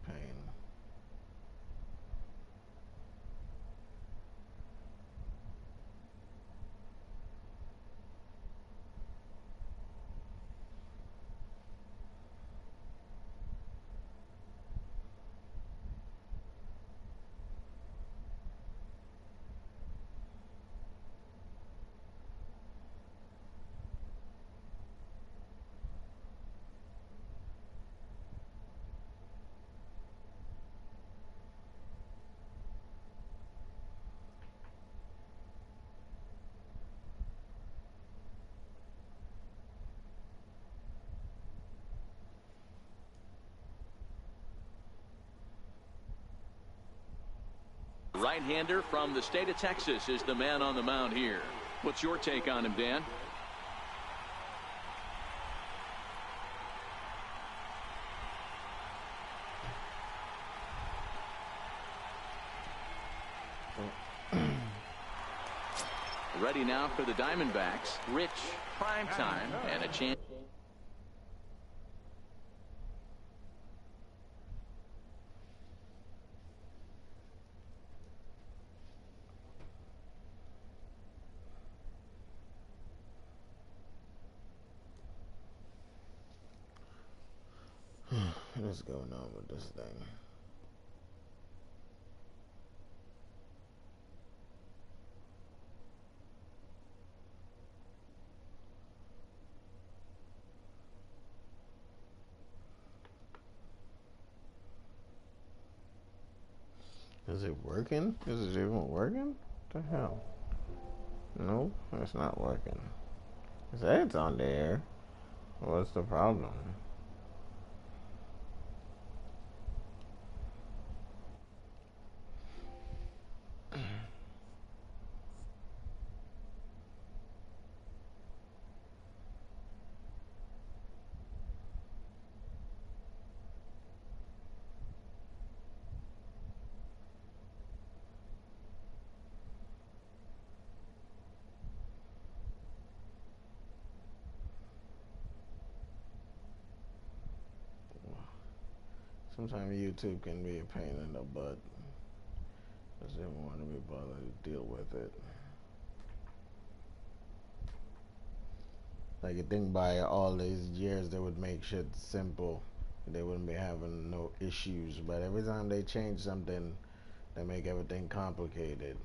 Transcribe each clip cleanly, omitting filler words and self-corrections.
pain. Right-hander from the state of Texas is the man on the mound here. What's your take on him, Dan? Ready now for the Diamondbacks. Rich, prime time, and a chance. What's going on with this thing? Is it working? Is it even working? What the hell? No, it's not working. It says it's on there. What's the problem? Sometimes YouTube can be a pain in the butt. Doesn't want to be bothered to deal with it. Like, you think by all these years they would make shit simple. They wouldn't be having no issues. But every time they change something, they make everything complicated.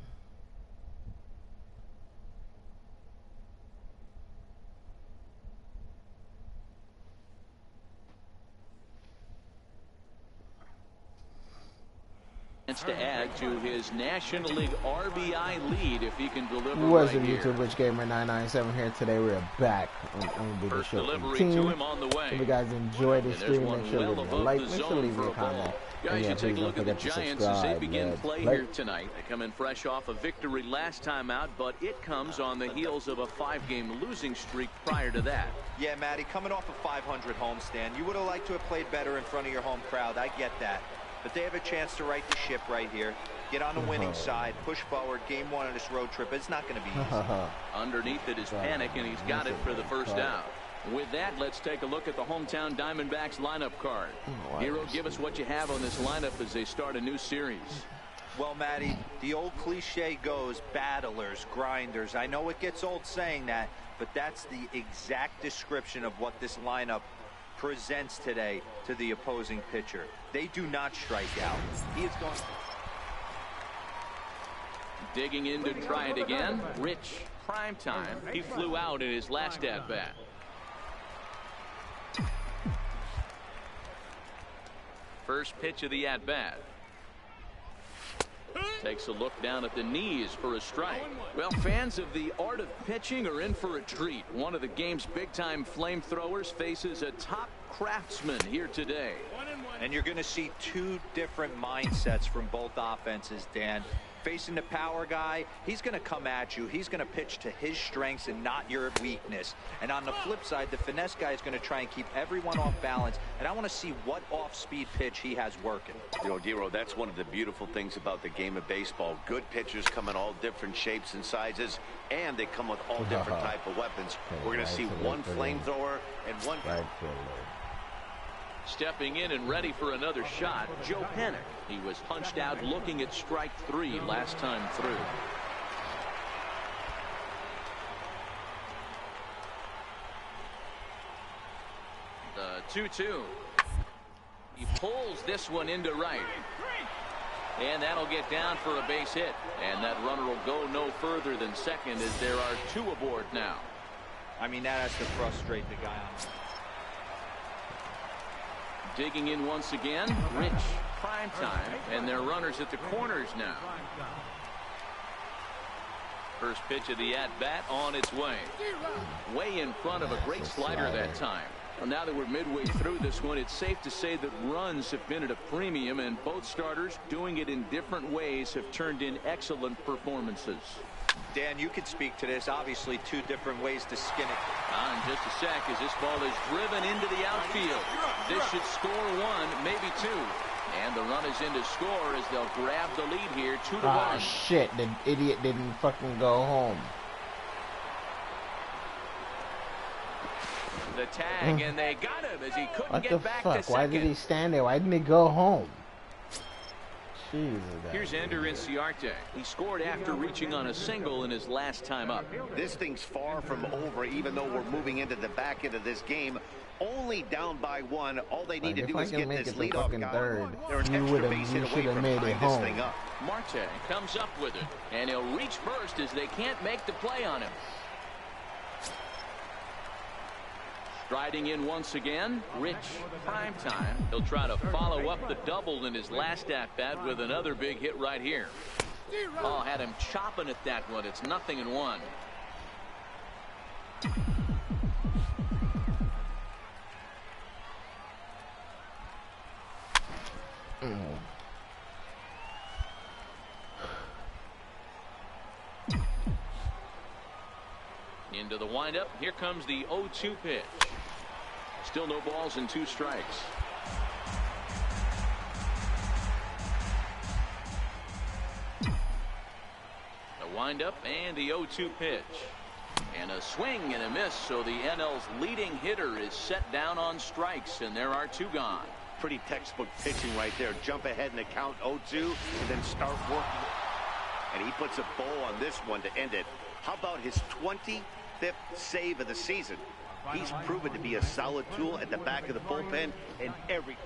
To add to his National League RBI lead if he can deliver. What's right up, YouTube? Rich Gamer 997 here. Today we're back on the First show delivery team. to him on the way. If you guys enjoy the stream, make sure well to leave a like, make sure to leave for a comment. Guys, you take a look at the Giants as they begin play here Like. tonight. They come in fresh off a victory last time out, but it comes on the heels of a 5-game losing streak prior to that. Yeah, Matty, coming off a 500 homestand, you would have liked to have played better in front of your home crowd. I get that. But they have a chance to right the ship right here. Get on the winning side, push forward. Game one of this road trip, it's not going to be easy. Underneath it is Panic, and he's got it for the first out. With that, let's take a look at the hometown Diamondbacks lineup card. Hero, give us what you have on this lineup as they start a new series. Well, Matty, the old cliche goes, battlers, grinders. I know it gets old saying that, but that's the exact description of what this lineup presents today to the opposing pitcher. They do not strike out. He is going... Digging in to try it again. Rich, prime time. He flew out in his last at-bat. First pitch of the at-bat. Takes a look down at the knees for a strike. Well, fans of the art of pitching are in for a treat. One of the game's big-time flamethrowers faces a top craftsman here today. And you're going to see two different mindsets from both offenses, Dan. Facing the power guy, he's going to come at you. He's going to pitch to his strengths and not your weakness. And on the flip side, the finesse guy is going to try and keep everyone off balance. And I want to see what off-speed pitch he has working. You know, Dero, that's one of the beautiful things about the game of baseball. Good pitchers come in all different shapes and sizes, and they come with all different type of weapons. We're going to see one flamethrower and one... Stepping in and ready for another shot, Joe Panik. He was punched out looking at strike 3 last time through. The 2-2. He pulls this one into right. And that'll get down for a base hit. And that runner will go no further than second as there are 2 aboard now. I mean, that has to frustrate the guy on. Digging in once again, Rich, prime time, and their runners at the corners now. First pitch of the at-bat on its way. Way in front of a great slider that time. Well, now that we're midway through this one, it's safe to say that runs have been at a premium, and both starters, doing it in different ways, have turned in excellent performances. Dan, you could speak to this. Obviously, 2 different ways to skin it. In just a sec, as this ball is driven into the outfield. This should score 1, maybe 2. And the run is in to score as they'll grab the lead here, 2-1. Ah, shit. The idiot didn't fucking go home. The tag, and they got him as he couldn't get back to second. Why did he stand there? Why didn't he go home? Jesus. Here's Ender Inciarte. He scored after reaching on a single in his last time up. This thing's far from over, even though we're moving into the back end of this game. Only down by 1. All they need to do is get this leadoff guy. They're an extra base hit away from tying this thing up. Marte comes up with it, and he'll reach first as they can't make the play on him. Striding in once again, Rich, prime time. He'll try to follow up the double in his last at-bat with another big hit right here. Oh, had him chopping at that one. It's 0-1. Into the windup. Here comes the 0-2 pitch. Still no balls and 2 strikes. The windup and the 0-2 pitch. And a swing and a miss, so the NL's leading hitter is set down on strikes, and there are 2 gone. Pretty textbook pitching right there. Jump ahead in the count 0-2 and then start working. And he puts a bow on this one to end it. How about his 25th save of the season? He's proven to be a solid tool at the back of the bullpen in every.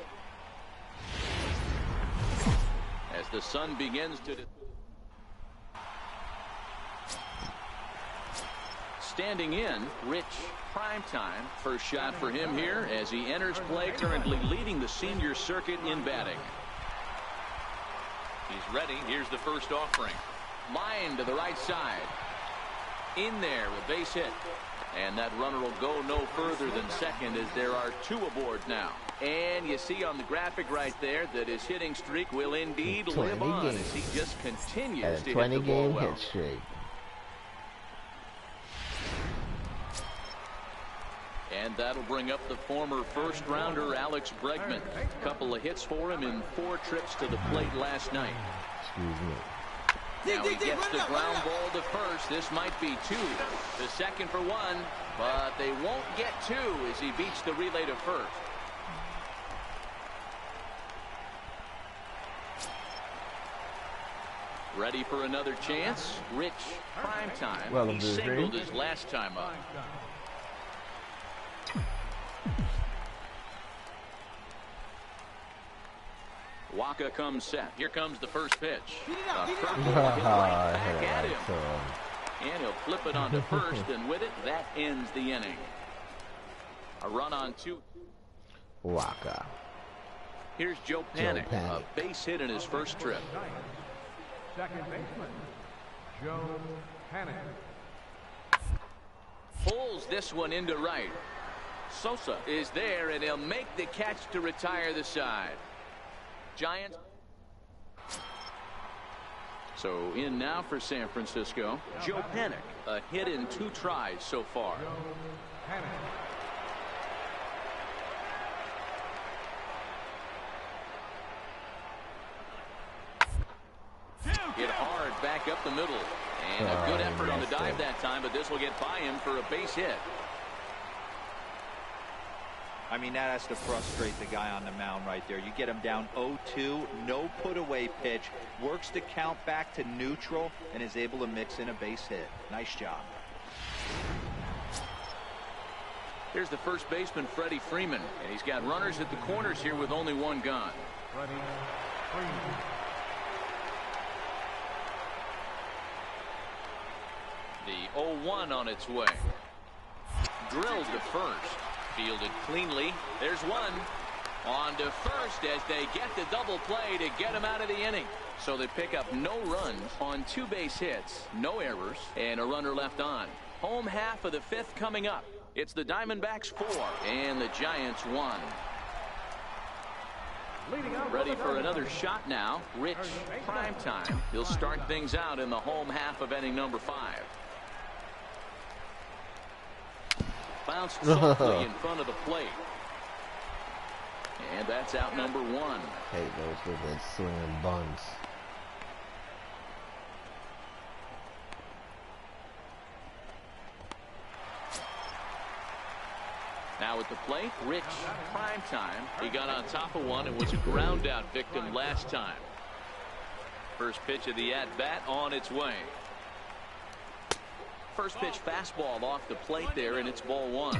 As the sun begins to. Standing in, Rich, prime time. First shot for him here as he enters play, currently leading the senior circuit in batting. He's ready. Here's the first offering. Line to the right side. In there with base hit. And that runner will go no further than second as there are 2 aboard now. And you see on the graphic right there that his hitting streak will indeed live on as he just continues to hit the ball well. Hit streak. And that'll bring up the former first-rounder Alex Bregman. A couple of hits for him in 4 trips to the plate last night. Excuse me. Now he gets the ground ball to first. This might be 2. The second for 1, but they won't get 2 as he beats the relay to first. Ready for another chance. Rich, prime time. Well, he singled his last time up. Waka comes set. Here comes the first pitch. A curveball hit right back at him. And he'll flip it onto first, and with it, that ends the inning. A run on 2. Waka. Here's Joe Panik, a base hit in his first trip. Second baseman, Joe Panik. Pulls this one into right. Sosa is there, and he'll make the catch to retire the side. Giants. So in now for San Francisco, Joe Panik, a hit in 2 tries so far. Hit hard back up the middle, and a good effort on the dive that time, but this will get by him for a base hit. I mean, that has to frustrate the guy on the mound right there. You get him down 0-2, no put-away pitch, works the count back to neutral, and is able to mix in a base hit. Nice job. Here's the first baseman, Freddie Freeman, and he's got runners at the corners here with only one gone. Freddie Freeman. The 0-1 on its way. Drilled to first. Fielded cleanly. There's one. On to first as they get the double play to get him out of the inning. So they pick up no runs on 2 base hits, no errors, and a runner left on. Home half of the 5th coming up. It's the Diamondbacks 4 and the Giants 1. Ready for another shot now. Rich Primetime. He'll start things out in the home half of inning number 5. Bounced softly in front of the plate. And that's out number 1. Hate those with swinging bunts. Now at the plate, Rich Primetime. He got on top of one and was a ground out victim last time. First pitch of the at-bat on its way. First pitch fastball off the plate there, and it's ball 1.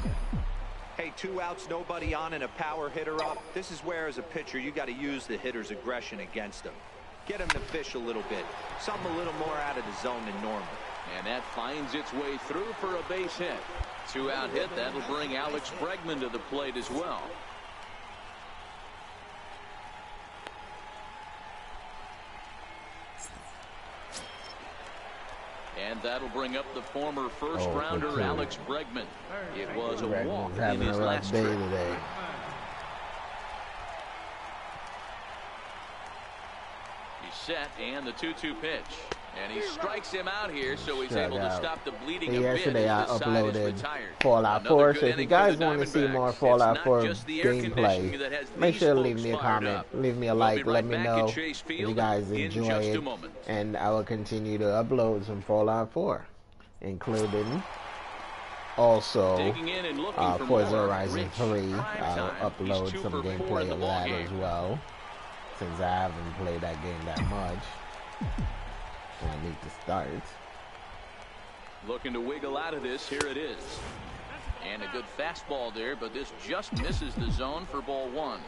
Hey, 2 outs, nobody on, and a power hitter up. This is where, as a pitcher, you got to use the hitter's aggression against him. Get him to fish a little bit. Something a little more out of the zone than normal. And that finds its way through for a base hit. 2-out hit. That'll bring Alex Bregman to the plate as well. And that'll bring up the former first-rounder Alex Bregman. It was a walk in his last trip. Today. He's set, and the 2-2 pitch. And he strikes him out here, so he's Strike able to out. stop the bleeding a bit Yesterday I as the side is uploaded retired. Fallout Another 4, good so if you inning guys for the want to see more Diamondbacks. Fallout It's 4 not just the air conditioning that has gameplay, make these sure to folks leave me a fired comment, up. leave me a We'll like, be right let me back know at Chase if you Field guys in enjoy just a it, moment. and I will continue to upload some Fallout 4, including also Digging in and looking for Forza more. Horizon Rich 3. I'll Primetime. upload He's 2 some for 4 gameplay in the of ball that game. as well, since I haven't played that game that much, and I need to start. Looking to wiggle out of this. Here it is. And a good fastball there, but this just misses the zone for ball 1.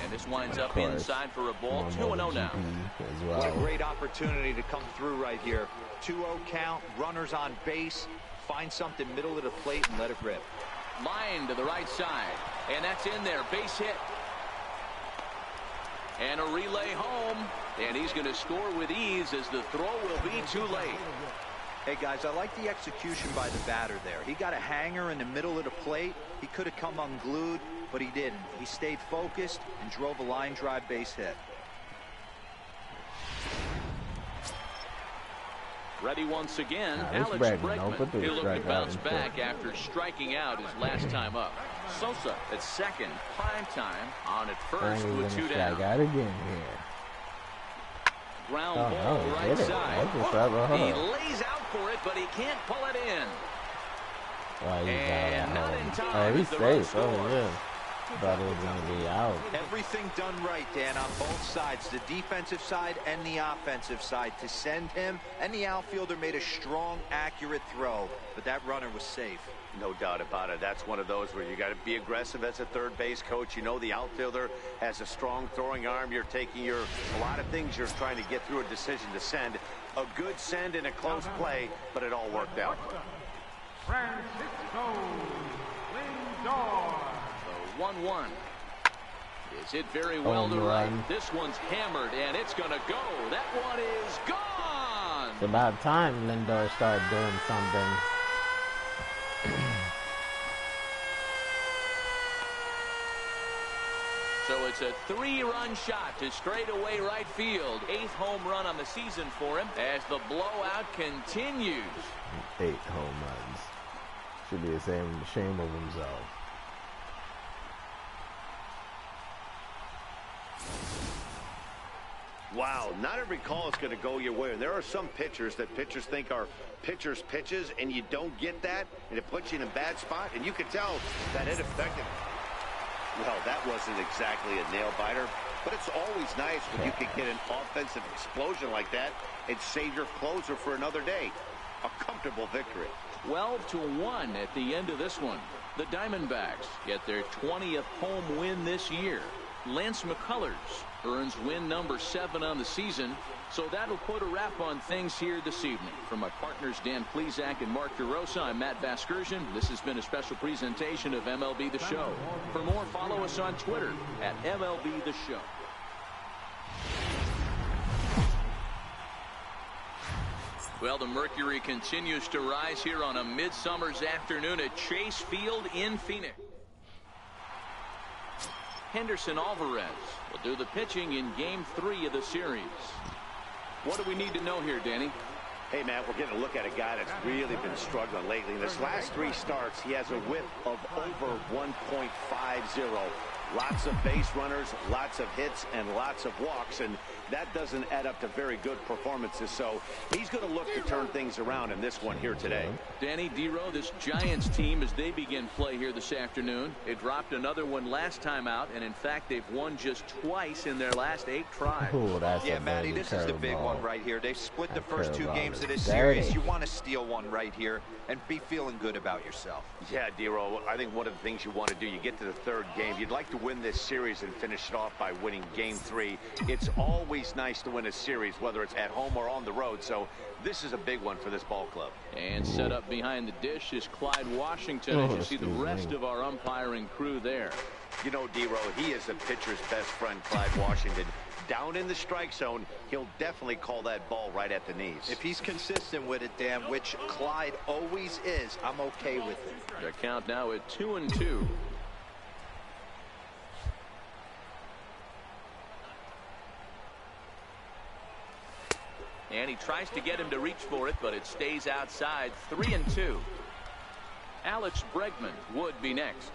And this winds up inside for a ball. 2-0 now. As well. What a great opportunity to come through right here. 2-0 count, runners on base. Find something middle of the plate and let it rip. Line to the right side. And that's in there. Base hit. And a relay home. And he's going to score with ease as the throw will be too late. Hey, guys, I like the execution by the batter there. He got a hanger in the middle of the plate. He could have come unglued, but he didn't. He stayed focused and drove a line drive base hit. Ready once again, Alex Alex Bregman. Bregman. He'll look to Strike bounce out back after striking out his last time up. Sosa at second, Primetime on at first with 2 down. Strike out again here. Ground Oh, ball no, he right did it. side. That's just right. He lays out for it, but he can't pull it in. Oh, he's And got not it in home. time Oh, he's as the run safe. Oh, scores. yeah. Thought it was going to be out. Everything done right, Dan, on both sides, the defensive side and the offensive side, to send him, and the outfielder made a strong, accurate throw, but that runner was safe. No doubt about it. That's one of those where you got to be aggressive as a third base coach. You know the outfielder has a strong throwing arm. You're taking a lot of things you're trying to get through a decision to send. A good send in a close play, but it all worked out. Francisco Lindor. 1-1. Is hit very well to Home right. run. This one's hammered, and it's going to go. That one is gone. It's about time Lindor started doing something. So it's a 3-run shot to straightaway right field. 8th home run on the season for him as the blowout continues. 8 home runs. Should be ashamed of himself. Wow, not every call is going to go your way. And there are some pitchers that pitchers think are pitchers' pitches, and you don't get that, and it puts you in a bad spot. And you can tell that it affected. Well, that wasn't exactly a nail-biter, but it's always nice when you can get an offensive explosion like that and save your closer for another day. A comfortable victory. 12-1 at the end of this one. The Diamondbacks get their 20th home win this year. Lance McCullers earns win number 7 on the season. So that'll put a wrap on things here this evening. From my partners Dan Plesac and Mark DeRosa, I'm Matt Vasgersian. This has been a special presentation of MLB The Show. For more, follow us on Twitter at MLB The Show. Well, the mercury continues to rise here on a midsummer's afternoon at Chase Field in Phoenix. Henderson Alvarez will do the pitching in Game 3 of the series. What do we need to know here, Danny? Hey, Matt, we're getting a look at a guy that's really been struggling lately. In his last 3 starts, he has a whip of over 1.50. Lots of base runners, lots of hits, and lots of walks, and that doesn't add up to very good performances. So he's going to look to turn things around in this one here today. Danny, D-Row, this Giants team, as they begin play here this afternoon, they dropped another one last time out, and in fact, they've won just twice in their last 8 tries. Ooh, that's Yeah, a Matty, this is the big ball. one right here. They split the That first 2 curveball games is of this dirty. series. You want to steal one right here and be feeling good about yourself. Yeah, D-Row, I think one of the things you want to do, you get to the 3rd game, you'd like to win this series and finish it off by winning Game 3. It's always nice to win a series, whether it's at home or on the road, so this is a big one for this ball club. And set up behind the dish is Clyde Washington, as you see the rest of our umpiring crew there. You know, D-Row, he is a pitcher's best friend, Clyde Washington. Down in the strike zone, he'll definitely call that ball right at the knees. If he's consistent with it, Dan, which Clyde always is, I'm okay with it. The count now at 2-2. And he tries to get him to reach for it, but it stays outside. 3-2. Alex Bregman would be next.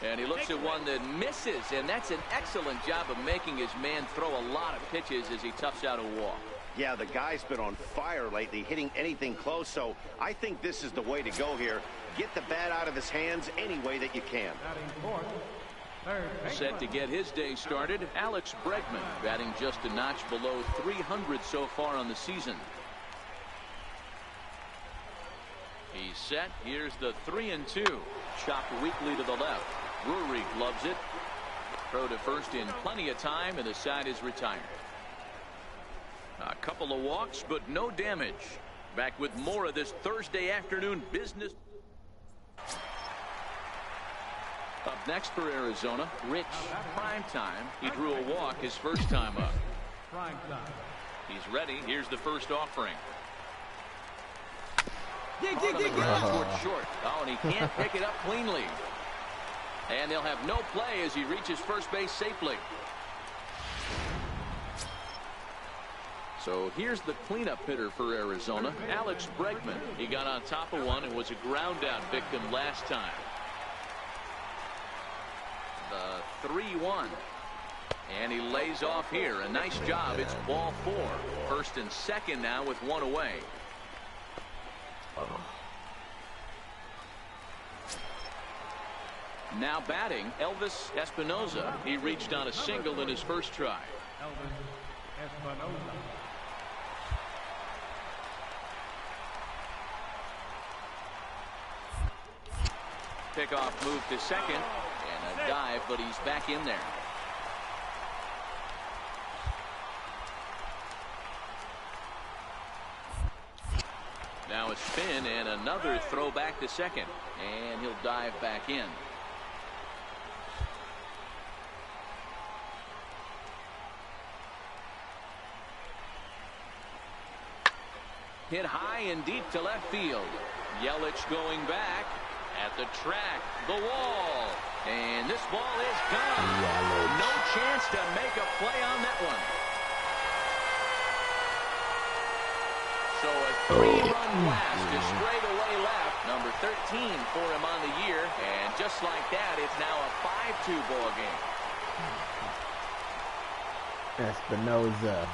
And he looks at one that misses, and that's an excellent job of making his man throw a lot of pitches as he toughs out a walk. Yeah, the guy's been on fire lately, hitting anything close, so I think this is the way to go here. Get the bat out of his hands any way that you can. Batting fourth, third Set to get his day started, Alex Bregman, batting just a notch below 300 so far on the season. He's set. Here's the 3-2. Chopped weakly to the left. Drury gloves it. Throw to first in plenty of time, and the side is retired. A couple of walks, but no damage. Back with more of this Thursday afternoon business. Up next for Arizona, Rich Primetime. He drew a walk his first time up. prime time. He's ready. Here's the first offering. Towards short. Oh, and he can't pick it up cleanly. And they'll have no play as he reaches first base safely. So here's the cleanup hitter for Arizona, Alex Bregman. He got on top of one and was a ground out victim last time. The 3-1. And he lays off here. A nice job. It's ball 4. First and second now with one away. Now batting, Elvis Espinosa. He reached on a single in his first try. Elvis Espinosa. Pickoff move to second. And a dive, but he's back in there. Now a spin and another throw back to second. And he'll dive back in. Hit high and deep to left field. Yelich going back at the track, the wall, and this ball is gone. No chance to make a play on that one. So a 3-run blast to straight away left. Number 13 for him on the year, and just like that, it's now a 5-2 ball game. Espinoza.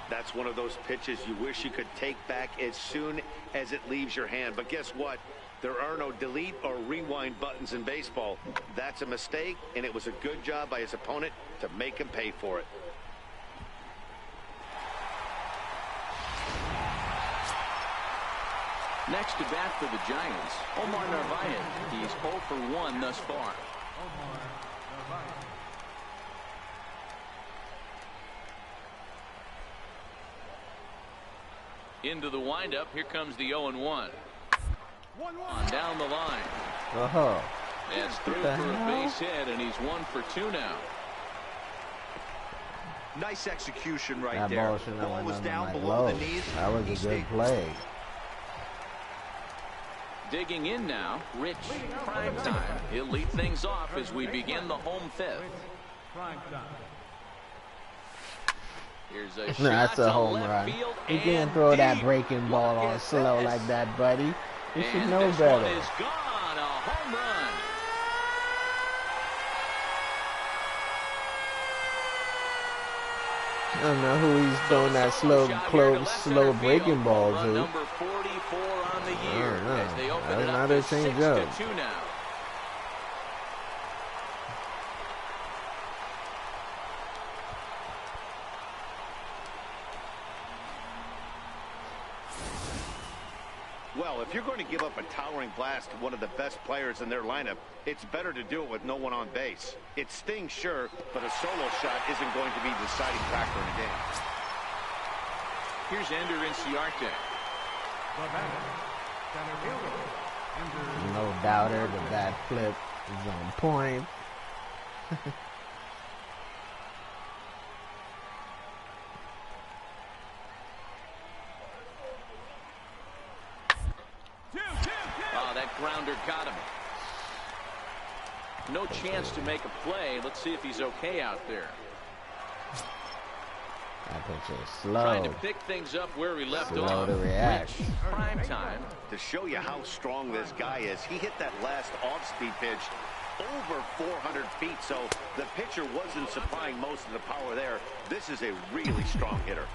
That's one of those pitches you wish you could take back as soon as it leaves your hand. But guess what? There are no delete or rewind buttons in baseball. That's a mistake, and it was a good job by his opponent to make him pay for it. Next to bat for the Giants, Omar Narvaez. He's 0 for 1 thus far. Omar Narvaez. Into the windup. Here comes the 0-1. 1-1 down the line. Oh. It's through for a base hit, and he's 1 for 2 now. Nice execution right That there. ball shouldn't have Ball went was under down my below the glove. knees. That was He a stayed good play. Digging in now, Rich Primetime. He'll lead things off as we begin the home fifth. Prime time. Here's a shot That's a to home left run. field You and can't throw that deep. breaking ball Look on at slow this. like that, buddy. You should And know this better. one is gone. A home run. I don't know who he's throwing that slow, slow breaking ball to. Number 44 on the year don't know. as they open That's it not up a to change 6-2 now. Well, if you're going to give up a towering blast to one of the best players in their lineup, it's better to do it with no one on base. It stings, sure, but a solo shot isn't going to be the deciding factor in the game. Here's Ender Inciarte. The batter, center fielder, Ender. No doubter, the bat flip is on point. Oh, that grounder got him. No chance to make a play. Let's see if he's okay out there. That pitch is Trying slow. to pick things up where we left Slow off. to react. Rich Primetime. To show you how strong this guy is, he hit that last off-speed pitch over 400 feet, so the pitcher wasn't supplying most of the power there. This is a really strong hitter.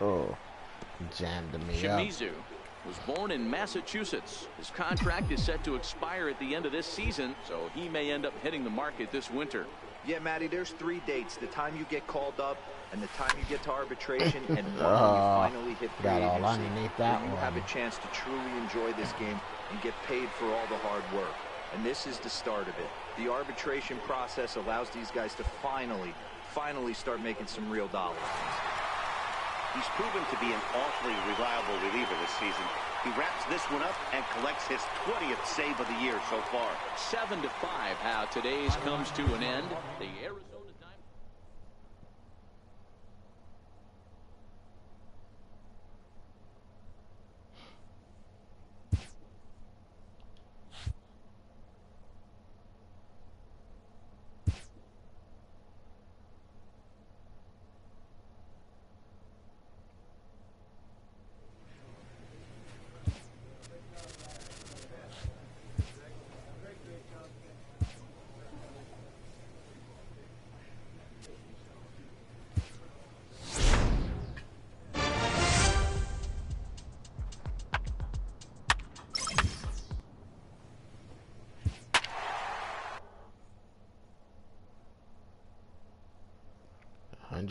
Oh, jammed me up. Shimizu was born in Massachusetts. His contract is set to expire at the end of this season, so he may end up hitting the market this winter. Yeah, Matty, there's 3 dates. The time you get called up, and the time you get to arbitration, and when you finally hit free got all agency, underneath that where you one. have a chance to truly enjoy this game and get paid for all the hard work. And this is the start of it. The arbitration process allows these guys to finally start making some real dollars. He's proven to be an awfully reliable reliever this season. He wraps this one up and collects his 20th save of the year so far. 7-5, how today's comes to an end. The Arizona Diamondbacks.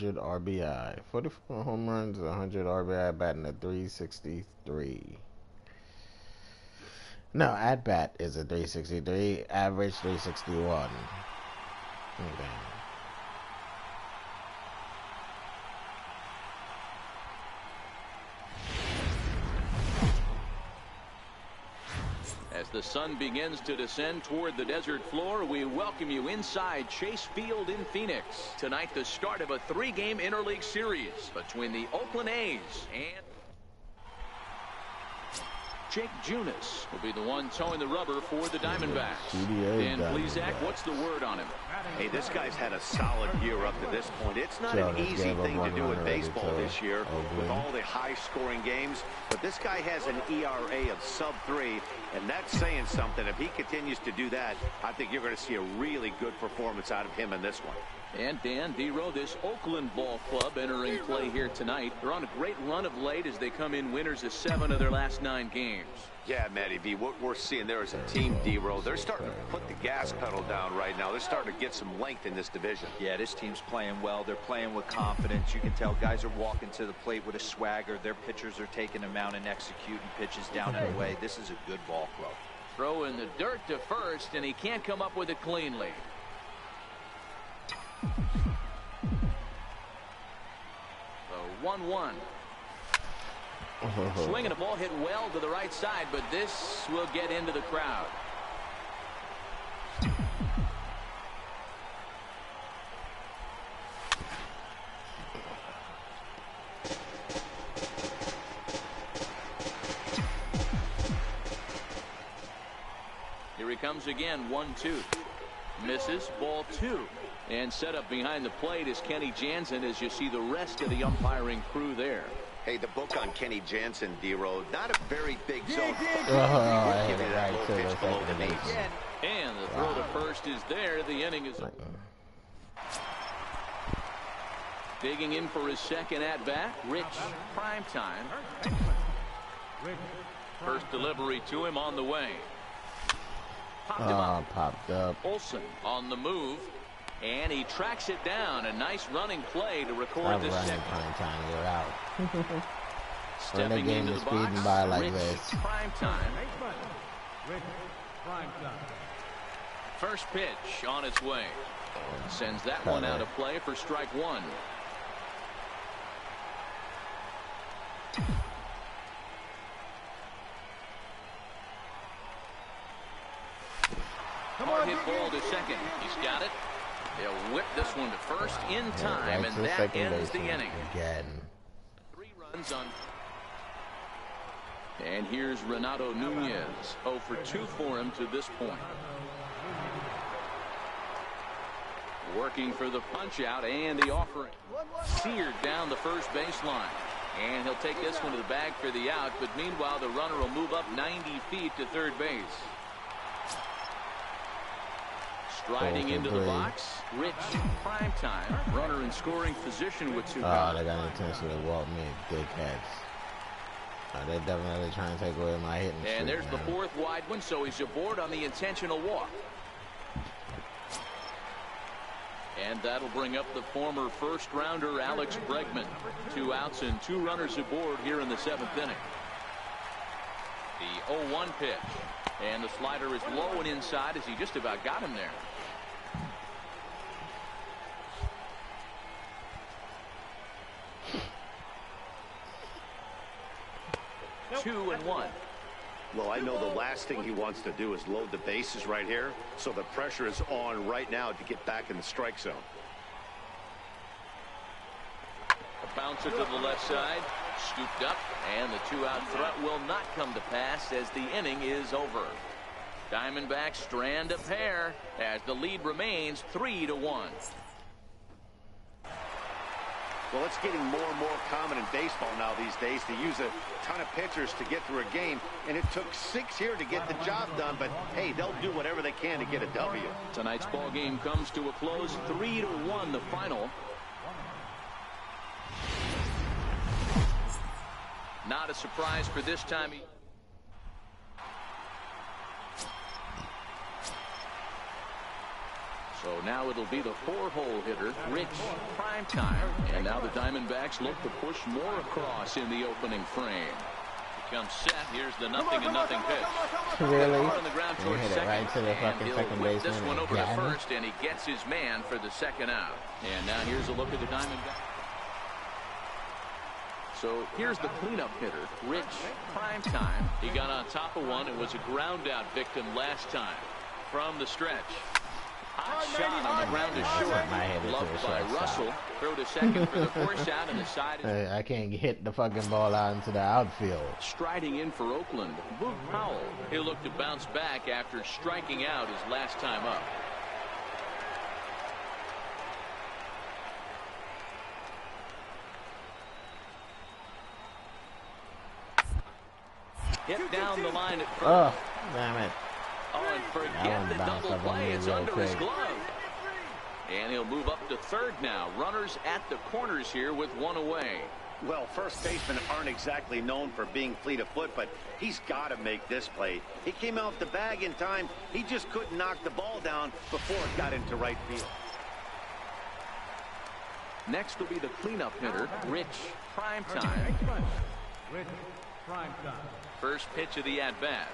RBI, 44 home runs, 100 RBI, batting at 363. No, at bat is a 363, average 361. Okay. As the sun begins to descend toward the desert floor, we welcome you inside Chase Field in Phoenix. Tonight, the start of a 3-game interleague series between the Oakland A's and Jake Junis will be the one towing the rubber for the Diamondbacks. CDA And Plesac, what's the word on him? Hey, this guy's had a solid year up to this point. It's not an easy thing to do in baseball this year with all the high-scoring games, but this guy has an ERA of sub-3, and that's saying something. If he continues to do that, I think you're going to see a really good performance out of him in this one. And Dan Dero, this Oakland ball club entering play here tonight. They're on a great run of late as they come in winners of 7 of their last 9 games. Yeah, Matty V, what we're seeing there is a team, Dero. They're starting to put the gas pedal down right now. They're starting to get some length in this division. Yeah, this team's playing well. They're playing with confidence. You can tell guys are walking to the plate with a swagger. Their pitchers are taking them out and executing pitches down and away. This is a good ball club. Throw in the dirt to first, and he can't come up with it cleanly. The 1-1. Swinging a ball hit well to the right side, but this will get into the crowd. Here he comes again, 1-2. Misses, ball 2. And set up behind the plate is Kenny Jansen as you see the rest of the umpiring crew there. Hey, the book on Kenny Jansen, Dero, not a very big zone. I hit Give you it that right low to the pitch below the second knees. baseman. And the throw to first is there. The inning is digging in for his second at-bat. Rich Primetime. First delivery to him on the way. Popped him up. Popped up. Olsen on the move. And he tracks it down. A nice running play to record I'm this running second. Primetime. You're out. When the Stepping game into is the speeding box, by like Rich this. Primetime. Rich Primetime. First pitch on its way. Sends that one out of play for strike 1. Hard hit ball to second. He's got it. He'll whip this one to first in time, and that ends the inning. Again. 3 runs on. And here's Renato Nunez. 0 for 2 for him to this point. Working for the punch out and the offering. Seared down the first baseline. And he'll take this one to the bag for the out, but meanwhile the runner will move up 90 feet to third base. Striding into the box, Rich Primetime. Runner in scoring position with 2 guys. Oh, they got intentionally walked me, dickheads. They're definitely trying to take away my hitting streak, And there's man. the 4th wide one, so he's aboard on the intentional walk. And that'll bring up the former first-rounder Alex Bregman. 2 outs and 2 runners aboard here in the 7th inning. The 0-1 pitch. And the slider is low and inside as he just about got him there. 2-1. Well, I know the last thing he wants to do is load the bases right here, so the pressure is on right now to get back in the strike zone. A bouncer to the left side, scooped up, and the 2-out threat will not come to pass as the inning is over. Diamondbacks strand a pair as the lead remains 3-1. Well, it's getting more and more common in baseball now these days to use a ton of pitchers to get through a game, and it took 6 here to get the job done, but hey, they'll do whatever they can to get a W. Tonight's ball game comes to a close, 3-1 the final. Not a surprise for this time. So now it'll be the 4-hole hitter, Rich Primetime. And now the Diamondbacks look to push more across in the opening frame. Comes set. Here's the 0-0 pitch. Really? On the ground They towards hit it second, right to the and fucking he'll second whip this baseman one over to again. first, and he gets his man for the second out. And now here's a look at the Diamondbacks. So here's the cleanup hitter, Rich Primetime. He got on top of one and was a ground out victim last time. From the stretch. Hot shot on the ground is short. My head into Loved the by shortstop. Russell. Throw to second for the force out, and the side is... Hey, I can't hit the fucking ball out into the outfield. Striding in for Oakland, Boog Powell. He'll look to bounce back after striking out his last time up. Hit down the line at first. Oh, damn it. Oh, and forget the double play. It's under his glove. And he'll move up to third now. Runners at the corners here with one away. Well, first basemen aren't exactly known for being fleet of foot, but he's got to make this play. He came out the bag in time. He just couldn't knock the ball down before it got into right field. Next will be the cleanup hitter, Rich Primetime. Rich Primetime. First pitch of the at-bat.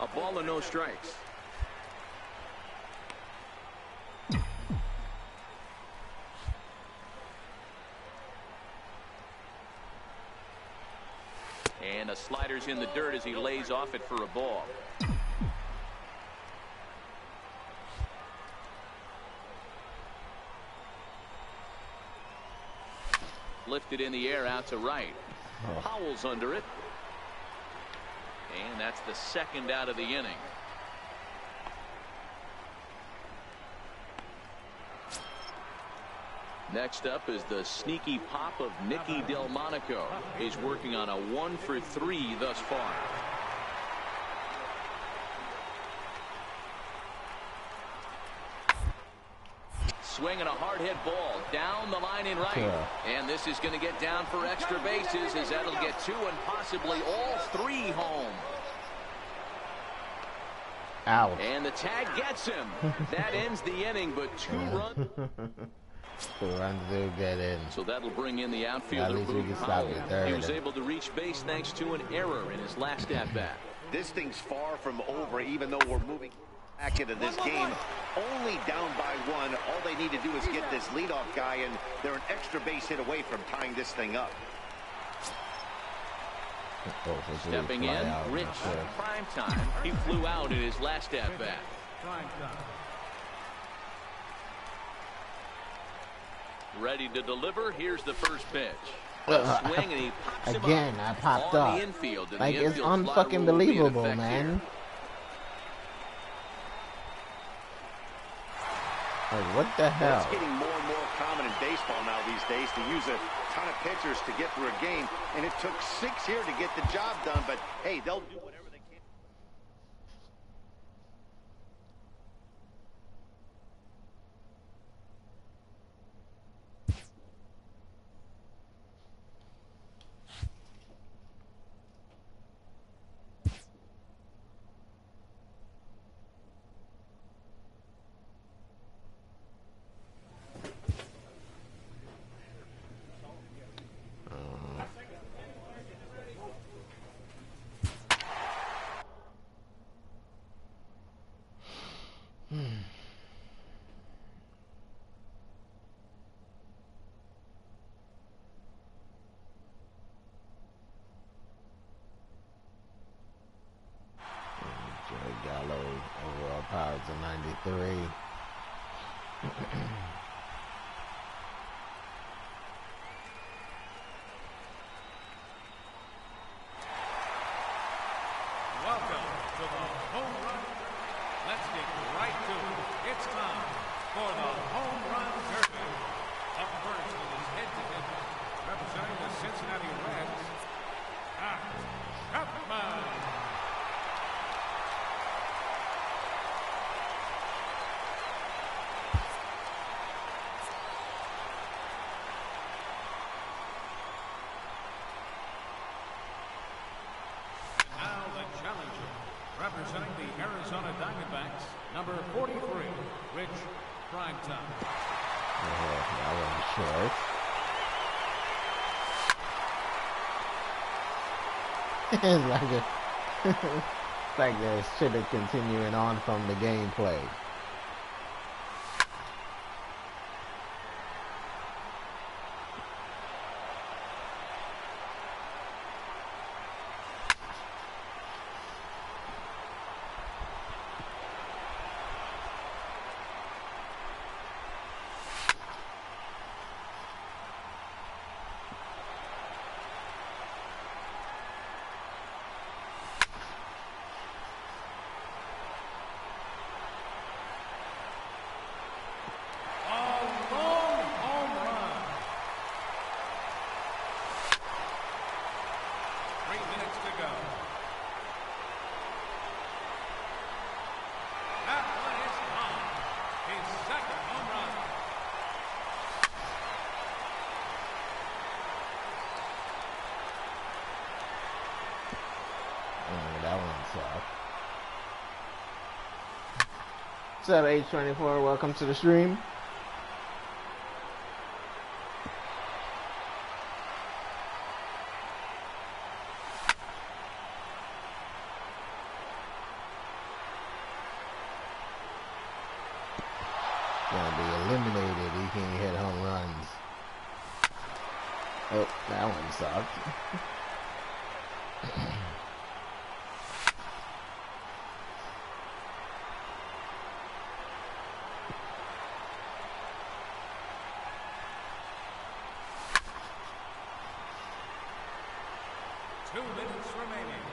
A ball and no strikes. And a slider's in the dirt as he lays off it for a ball. Lifted in the air out to right. Powell's under it. And that's the second out of the inning. Next up is the sneaky pop of Nicky Delmonico. He's working on a 1-for-3 thus far. Swinging a hard hit ball down the line in right. And this is going to get down for extra bases as that'll get 2 and possibly all 3 home. Ouch. And the tag gets him. That ends the inning, but 2 runs. 2 runs do get in. So that'll bring in the outfielder. At least we can stop it third. He was able to reach base thanks to an error in his last at-bat. This thing's far from over, even though we're moving back into this game. Only down by 1. All they need to do is get this leadoff guy, and they're an extra base hit away from tying this thing up. Stepping in, Rich Primetime. He flew out in his last at-bat. Ready to deliver. Here's the first pitch. Swing, and he pops again, him I popped on up. the infield, and Like, the it's infield slot unfucking rule will be in believable, effect man. here. Like, what the hell? It's getting more and more common in baseball now these days to use a ton of pitchers to get through a game, and it took 6 here to get the job done, but hey, they'll do whatever they can. Joey Gallo, overall power to 93. Welcome to the home run. Let's get right to it. It's time for the home run derby. Up first in his head-to-head, representing the Cincinnati Reds, Matt Chapman. Now the challenger, representing the Arizona Diamondbacks, number 43, Rich Primetime. That was short. It's like it's like there's shit continuing on from the gameplay. That one sucked. What's up, H24? Welcome to the stream. Gonna be eliminated. He can't hit home runs. Oh, that one sucked. 2 minutes remaining.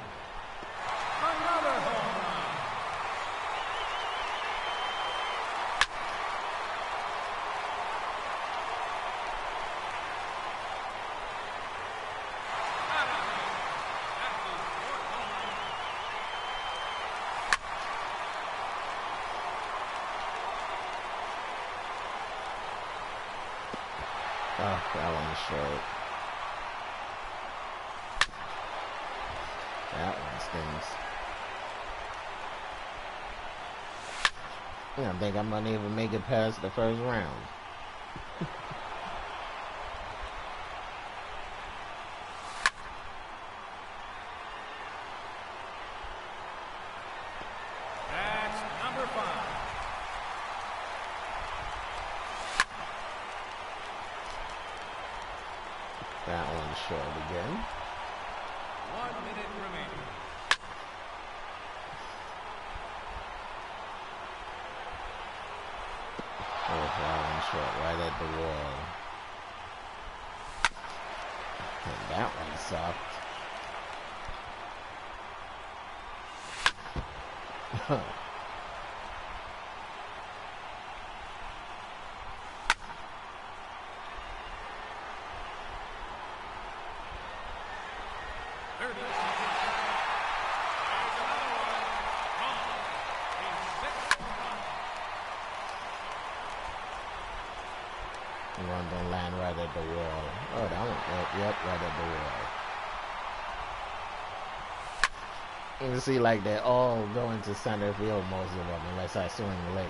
Another home run. That's his fourth home run. Oh, that one's short. That one stings. I don't think I'm gonna even make it past the first round. That's number 5. That one's short again. 1 minute remaining. Oh, that one's short, right at the wall. And that one sucked. One don't land right at the wall. Oh, that one, yep, right at the wall. You can see, like, they all go into center field, most of them, unless I swing late.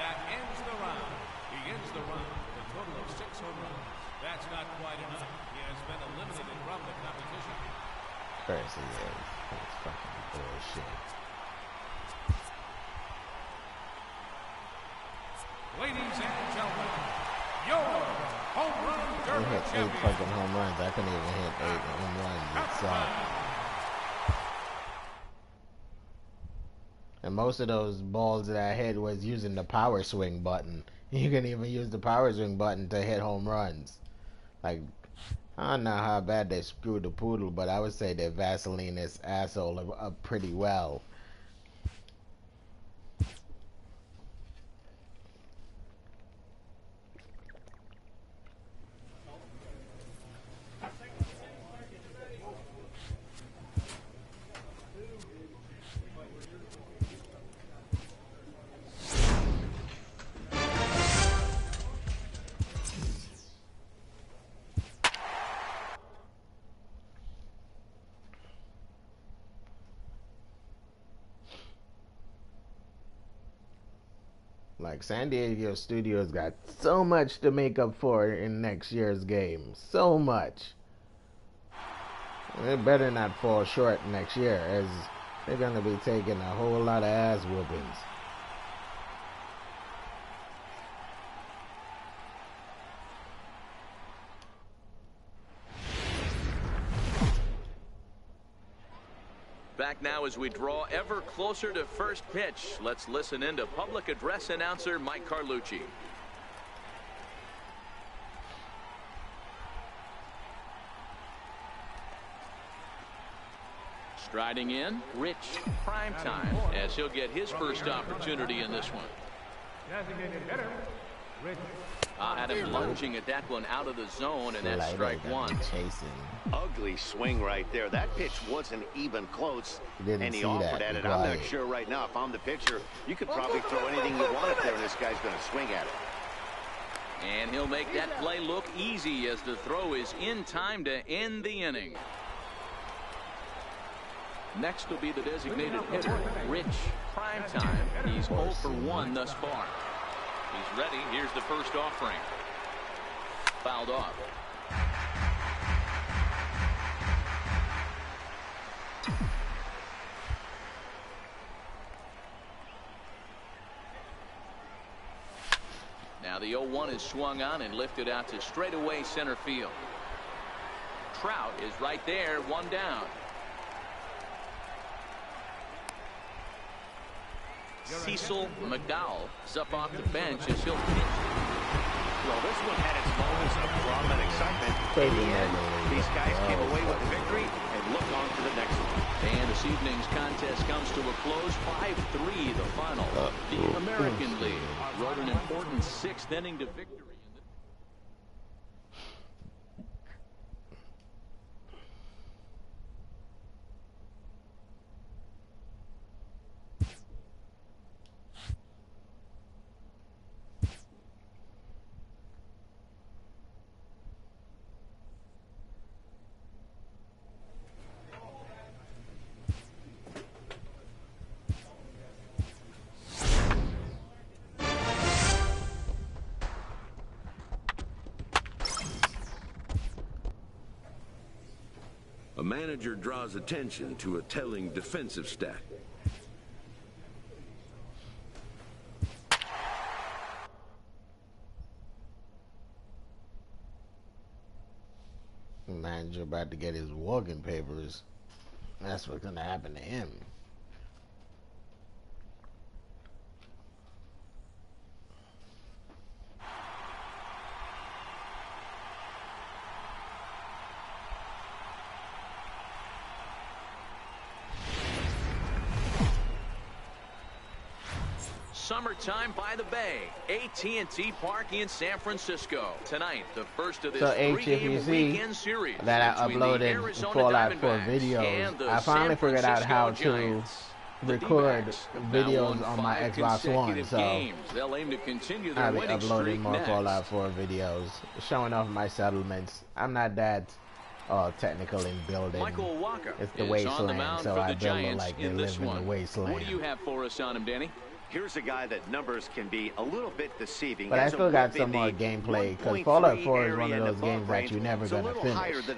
That ends the round. He ends the round with a total of 6 home runs. That's not quite enough. He has been eliminated from the competition. Of course he is. That's fucking bullshit. Ladies and gentlemen, your home run I derby hit 8 champion. fucking home runs. I couldn't even hit 8 home runs. It sucked. And most of those balls that I hit was using the power swing button. You can even use the power swing button to hit home runs. Like, I don't know how bad they screwed the poodle, but I would say they Vaseline this asshole up pretty well. Like, San Diego Studios got so much to make up for in next year's game. So much. They better not fall short next year, as they're going to be taking a whole lot of ass whoopings. Back now as we draw ever closer to first pitch. Let's listen in to public address announcer Mike Carlucci. Striding in, Rich Primetime, as he'll get his first opportunity in this one. Designated hitter, Had him lunging at that one out of the zone, and that's strike one. Chasing. Ugly swing right there. That pitch wasn't even close, and he offered at it. I'm not sure right now if I'm the pitcher, you could probably throw anything you want up there, and this guy's going to swing at it. And he'll make that play look easy as the throw is in time to end the inning. Next will be the designated hitter, Rich Primetime. He's 0 for 1 thus far. He's ready. Here's the first offering. Fouled off. Now the 0-1 is swung on and lifted out to straightaway center field. Trout is right there, one down. Cecil McDowell is up off the bench as he'll pitch. Well, this one had its moments of drama and excitement. In the end, these guys came away with the victory and look on to the next one. And this evening's contest comes to a close, 5-3 the final. The American League rode an important 6th inning to victory. A manager draws attention to a telling defensive stat. Manager about to get his walking papers. That's what's gonna happen to him. Summertime by the Bay, AT&T Park in San Francisco. Tonight, the first of this three-game weekend series that I uploaded Fallout 4 videos. I finally figured out how to record videos on my Xbox One, so I'll be uploading more Fallout 4 videos, showing off my settlements. I'm not that technical in building. It's the wasteland, so I build like they live in the wasteland. What do you have for us on him, Danny? Here's a guy that numbers can be a little bit deceiving. But I still got some more gameplay, because Fallout 4 is one of those games that you're never going to finish.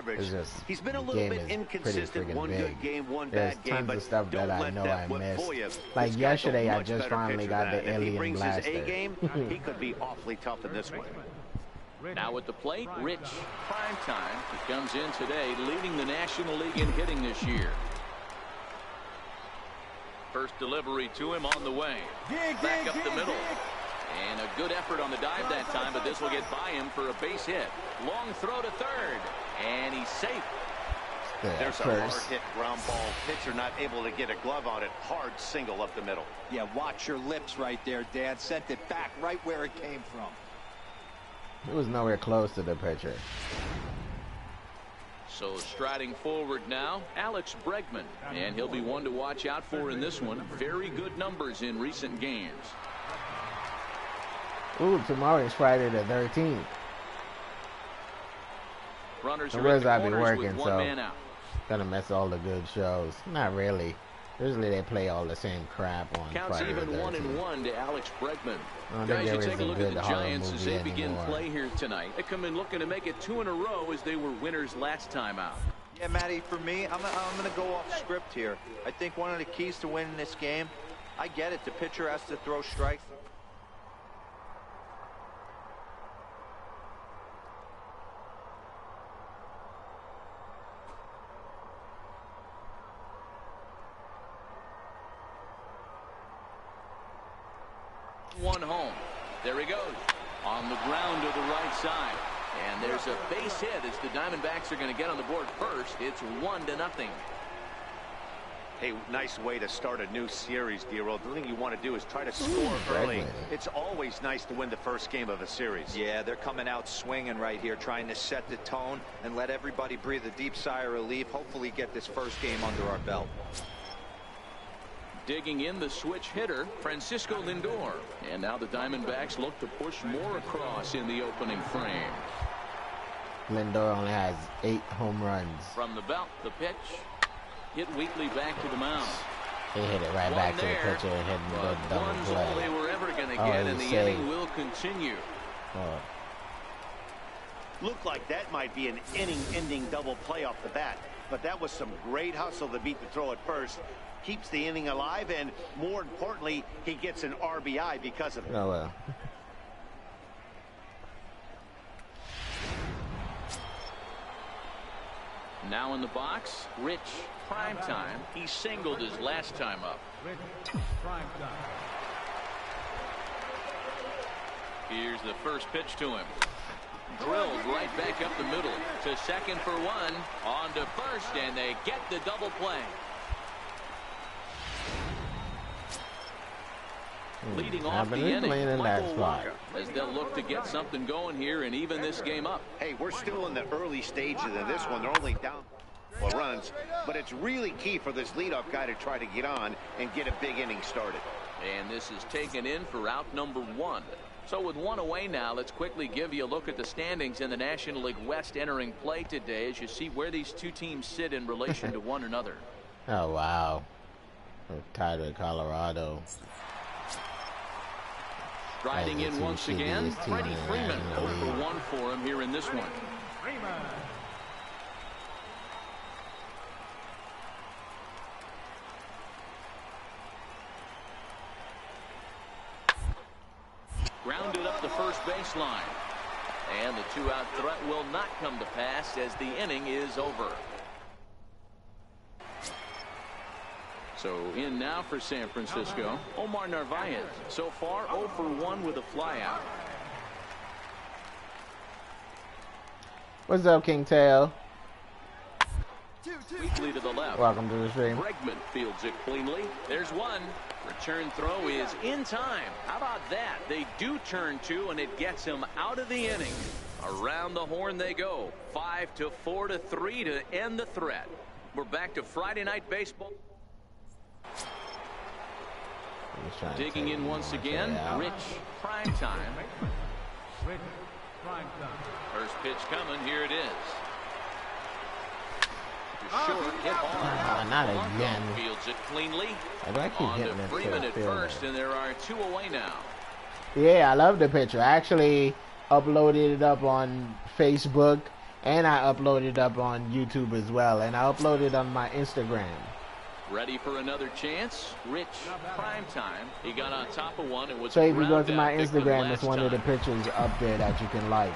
It's just, he's been a little bit inconsistent. One good game, one There's bad game, tons but of stuff that I know I missed. You. Like yesterday, I just finally got the Alien Blaster. He could be awfully tough in this one. Now at the plate, Rich Primetime. He comes in today, leading the National League in hitting this year. First delivery to him on the way. Back up the middle. And a good effort on the dive that time, but this will get by him for a base hit. Long throw to third. And he's safe. There's a hard hit ground ball. Pitcher not able to get a glove on it. Hard single up the middle. Yeah, watch your lips right there, Dan. Sent it back right where it came from. It was nowhere close to the pitcher. So striding forward now, Alex Bregman, and he'll be one to watch out for in this one. Very good numbers in recent games. Ooh, tomorrow is Friday the 13th. Runners are at the I'll be corners working, with one man out. Gonna miss all the good shows. Not really. Usually they play all the same crap on Counts Friday even the 1-1 to Alex Bregman. Guys, you take a look at the Giants as they begin begin play here tonight. They come in looking to make it 2 in a row as they were winners last time out. Yeah, Matty, for me, I'm going to go off script here. I think one of the keys to winning this game, I get it, the pitcher has to throw strikes. One home. There he goes. On the ground to the right side. And there's a base hit as the Diamondbacks are going to get on the board first. It's 1-0. Hey, nice way to start a new series, D-Roll. The thing you want to do is try to score early. It's always nice to win the first game of a series. Yeah, they're coming out swinging right here, trying to set the tone and let everybody breathe a deep sigh of relief. Hopefully get this first game under our belt. Digging in the switch hitter, Francisco Lindor. And now the Diamondbacks look to push more across in the opening frame. Lindor only has 8 home runs. From the belt, the pitch. Hit weakly back to the mound. He hit it right back to the pitcher and hit the double One's play. all they were ever going to get, and the inning will continue. Looked like that might be an inning-ending double play off the bat, but that was some great hustle to beat the throw at first. Keeps the inning alive, and more importantly, he gets an RBI because of it. Oh, well. Now in the box, Rich Primetime. He singled his last time up. Rich Primetime. Here's the first pitch to him. Drilled right back up the middle. To second for one. On to first, and they get the double play. Leading off the inning, Michael Wacha, as they'll look to get something going here and even this game up. Hey, we're still in the early stages of this one. They're only down runs, but it's really key for this leadoff guy to try to get on and get a big inning started. And this is taken in for out number 1. So with 1 away now, let's quickly give you a look at the standings in the National League West entering play today as you see where these two teams sit in relation to one another. Oh, wow. We're tied with Colorado. Riding in once again, Freddie Freeman. 0 for 1 for him here in this one. Freeman. Grounded up the first baseline. And the 2-out threat will not come to pass as the inning is over. So in now for San Francisco, Omar Narvaez. So far 0 for 1 with a flyout. What's up, King Tail? Weakly to the left. Welcome to the stream. Bregman fields it cleanly. There's one. Return throw is in time. How about that? They do turn 2, and it gets him out of the inning. Around the horn they go. 5-4-3 to end the threat. We're back to Friday Night Baseball. Digging in once again, Rich Primetime. Rich Primetime. First pitch coming, here it is. Short, hit hard. Not again. Fields it cleanly. I keep On hitting to it Freeman at field first, and there are 2 away now. Yeah, I love the picture. I actually uploaded it up on Facebook, and I uploaded it up on YouTube as well, and I uploaded it on my Instagram. Ready for another chance? Rich Primetime. He got on top of one. It was So if you go to ground my out Hickman Instagram, last it's one of the time. pictures up there that you can like.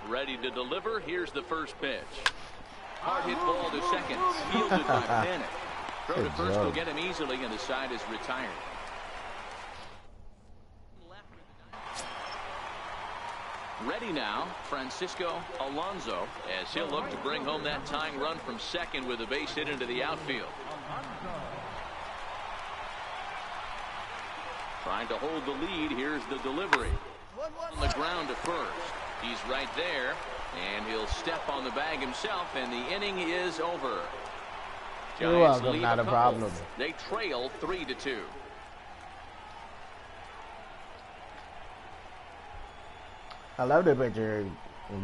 Ready to deliver. Here's the first pitch. Hard hit ball to second. Fielded by Bennett. Throw to first will get him easily, and the side is retired. Ready now, Francisco Alonso, as he'll look to bring home that tying run from second with a base hit into the outfield. Trying to hold the lead. Here's the delivery. On the ground to first. He's right there, and he'll step on the bag himself, and the inning is over. You're welcome, not a problem. They trail 3-2. I love the picture.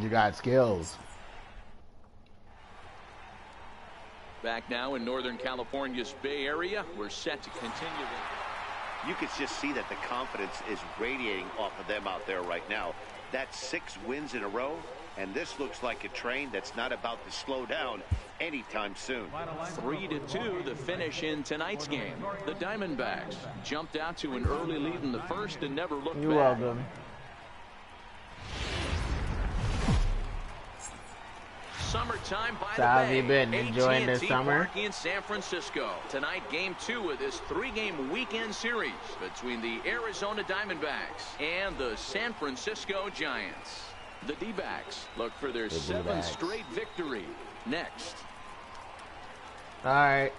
You got skills. Back now in Northern California's Bay Area, we're set to continue. You can just see that the confidence is radiating off of them out there right now. That's 6 wins in a row, and this looks like a train that's not about to slow down anytime soon. 3-2 the finish in tonight's game. The Diamondbacks jumped out to an early lead in the first and never looked You're back. welcome. Summertime by So the how Bay. have you been enjoying this AT&T summer? Park in San Francisco. Tonight, game 2 of this 3-game weekend series between the Arizona Diamondbacks and the San Francisco Giants. The D-backs look for their 7th straight victory. Next. All right.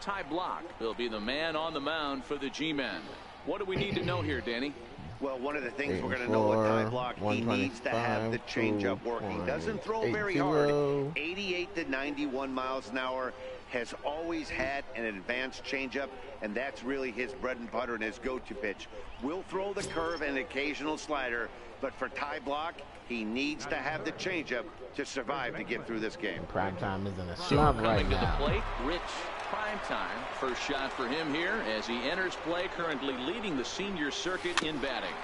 Ty Blach will be the man on the mound for the G-men. What do we need to know here, Danny? Well, one of the things we're going to know with Ty Blach, he needs to have the changeup working. Doesn't throw very hard. 88 to 91 miles an hour. Has always had an advanced changeup, and that's really his bread and butter and his go-to pitch. Will throw the curve and occasional slider, but for Ty Blach, he needs to have the changeup to survive to get through this game. Primetime is in a slump right Coming to now. the plate, Rich Primetime. First shot for him here as he enters play, currently leading the senior circuit in batting.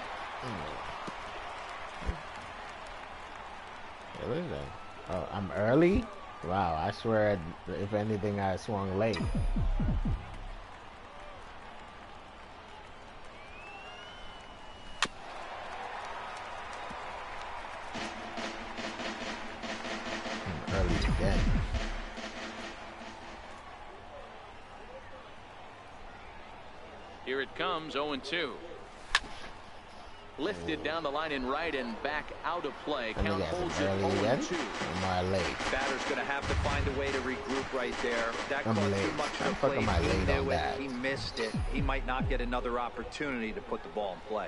What is that? Oh, I'm early? Wow, I swear, if anything, I swung late. I'm early again. Here it comes, 0-2. Lifted down the line in right and back out of play. Count holds it 0-2. Am I late? Batter's going to have to find a way to regroup right there. That I'm caught late. too much How of the fuck the am I plate. He late on knew it. that? He missed it. He might not get another opportunity to put the ball in play.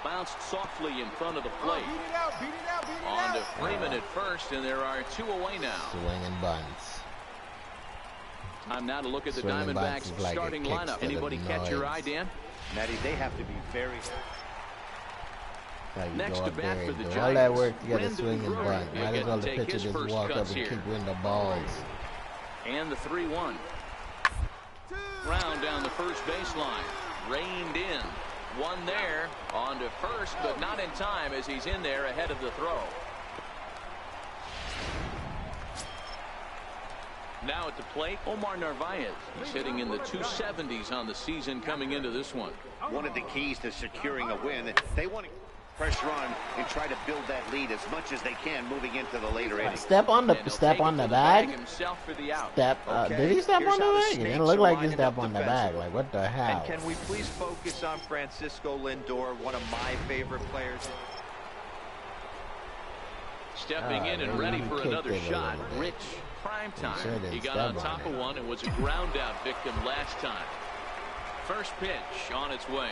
Bounced softly in front of the plate. On to Freeman at first, and there are two away now. Swinging bunts. Time now to look at the Swinging bunts Diamondbacks is like a starting kick lineup. instead of Anybody catch your noise. eye, Dan? Matty, they have to be very... Like you Next go to up bat there for and the do all that Giants, work to get a Brendan swinging Drury bunt. Might will as well the take pitcher his just first walk up cuts and here. kick in the balls. And the 3-1. Round down the first baseline. Reined in. One there. On to first, but not in time as he's in there ahead of the throw. Now at the plate, Omar Narvaez. He's hitting in the 270s on the season coming into this one. One of the keys to securing a win, they want to pressure on and try to build that lead as much as they can moving into the later innings. Step on the And he'll step take on it the to bag. himself for the out. Step. Okay, Did he step here's on the how the bag? It Snakes didn't look are like he lining stepped up on the bag. defensively. Like what the hell? And can we please focus on Francisco Lindor, one of my favorite players? Stepping in and maybe ready he for kicked another it a shot. little bit. Rich Primetime. He sure didn't He got step on on top of it. one and was a ground out victim last time. First pitch on its way.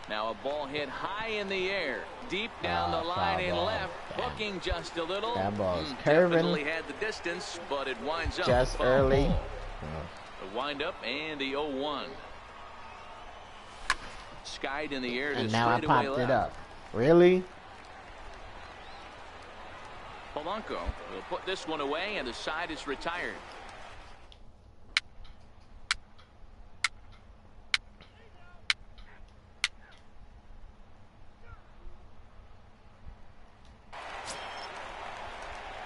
Now a ball hit high in the air, deep down the line in foul ball. left, Damn. hooking just a little. That ball's curving. Definitely had the distance, but it winds up Just foul early. ball. The wind up and the 0-1. Skied in the air to And now I straightaway popped left. it up. Really? Polanco will put this one away, and the side is retired.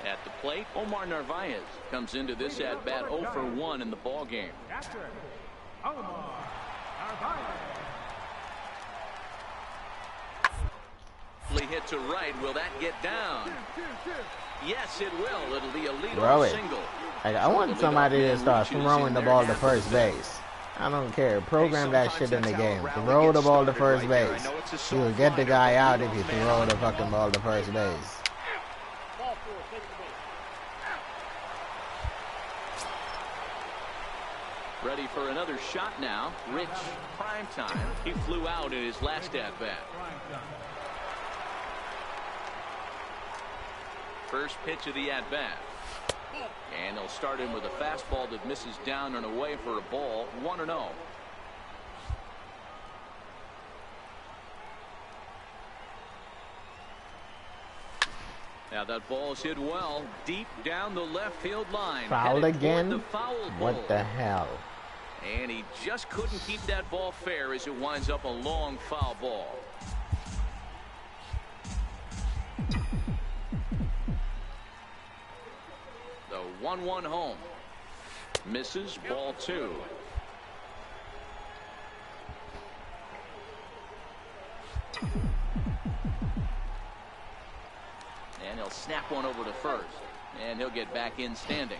At the plate, Omar Narvaez comes into this at bat 0 for 1 in the ball game. Captain, Omar Narvaez. Hit to right. Will that get down? Yes, it will. It'll be a Throw leadoff it. single. Like, I want somebody to start throwing the ball to first base. I don't care. Program that shit in the game. Throw the ball to first base. You will get the guy out if you throw the fucking ball to first base. Ready for another shot now. Rich Primetime. He flew out in his last at-bat. First pitch of the at-bat. And they'll start him with a fastball that misses down and away for a ball. 1-0. Now that ball's hit well, deep down the left field line. Fouled Headed toward again? the foul What pole. the hell? And he just couldn't keep that ball fair as it winds up a long foul ball. The 1-1 home. Misses, ball 2. And he'll snap one over to first. And he'll get back in standing.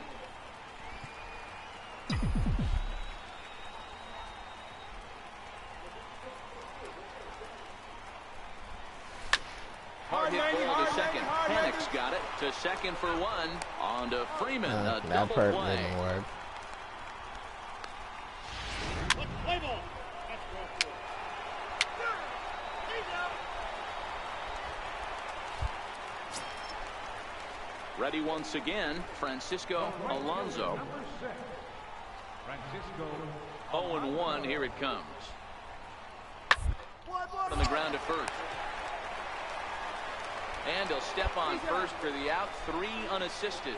got it to second for one. On to Freeman. A That double part play. didn't work. Ready once again, Francisco Alonso. Number 6, Francisco. 0-1, here it comes. From the ground to first. And he'll step on first for the out. 3 unassisted.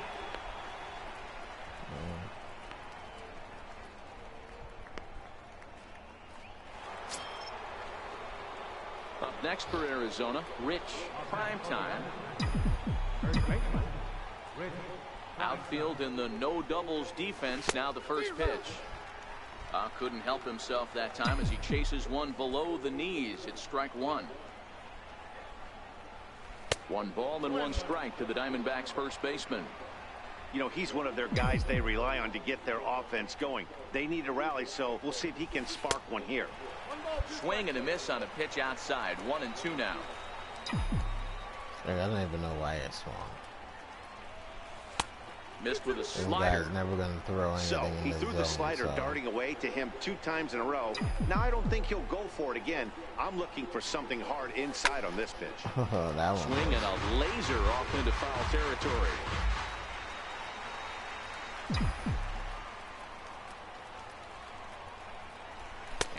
Up next for Arizona, Rich Primetime. First baseman, Rich. Outfield in the no doubles defense. Now the first pitch. Couldn't help himself that time as he chases one below the knees. It's strike one. 1 ball and 1 strike to the Diamondbacks first baseman. You know, he's one of their guys they rely on to get their offense going. They need a rally, so we'll see if he can spark one here. Swing and a miss on a pitch outside. 1-2 now. I don't even know why it swung. Missed with a This slider. guy's never gonna throw anything So in he the threw zone, the slider so. darting away to him 2 times in a row. Now I don't think he'll go for it again. I'm looking for something hard inside on this pitch. That one. Swing and a laser off into foul territory.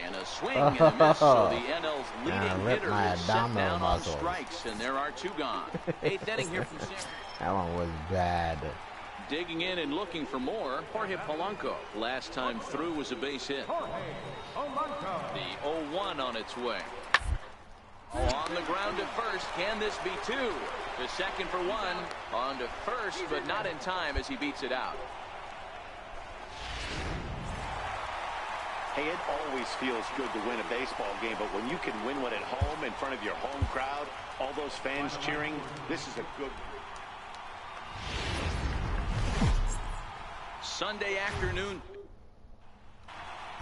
And a swing and a miss. So the NL's leading ripped hitter my is set abdominal down on muscles. strikes, and there are 2 gone. 8th inning here from San. That one was bad. Digging in and looking for more, Jorge Polanco. Last time through was a base hit. Jorge Polanco. The 0-1 on its way. On the ground to first. Can this be 2? To second for 1. On to first, but not in time as he beats it out. Hey, it always feels good to win a baseball game, but when you can win one at home in front of your home crowd, all those fans cheering, this is a good. Sunday afternoon.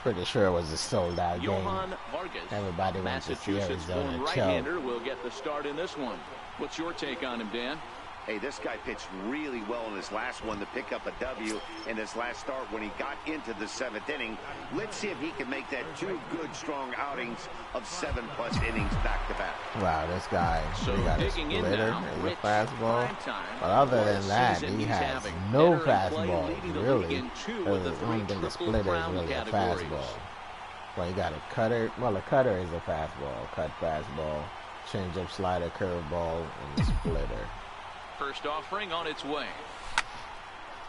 Pretty sure it was a sold-out game. Johan Vargas, Everybody wants to see Massachusetts Arizona born choke. right-hander, will get the start in this one. What's your take on him, Dan? Hey, this guy pitched really well in his last one to pick up a W in his last start when he got into the 7th inning. Let's see if he can make that 2 good, strong outings of 7+ innings back-to-back. Wow, this guy, So he got a digging in splitter now, and a Rich fastball. Primetime. But other What a than that, season he he's has having. no Better in play, fastball, leading the really. league in 2 with the I 3 don't think the Triple splitter is Crown really a categories. fastball. Well, you got a cutter. Well, a cutter is a fastball. Cut fastball, changeup, slider, curveball, and the splitter. First offering on its way.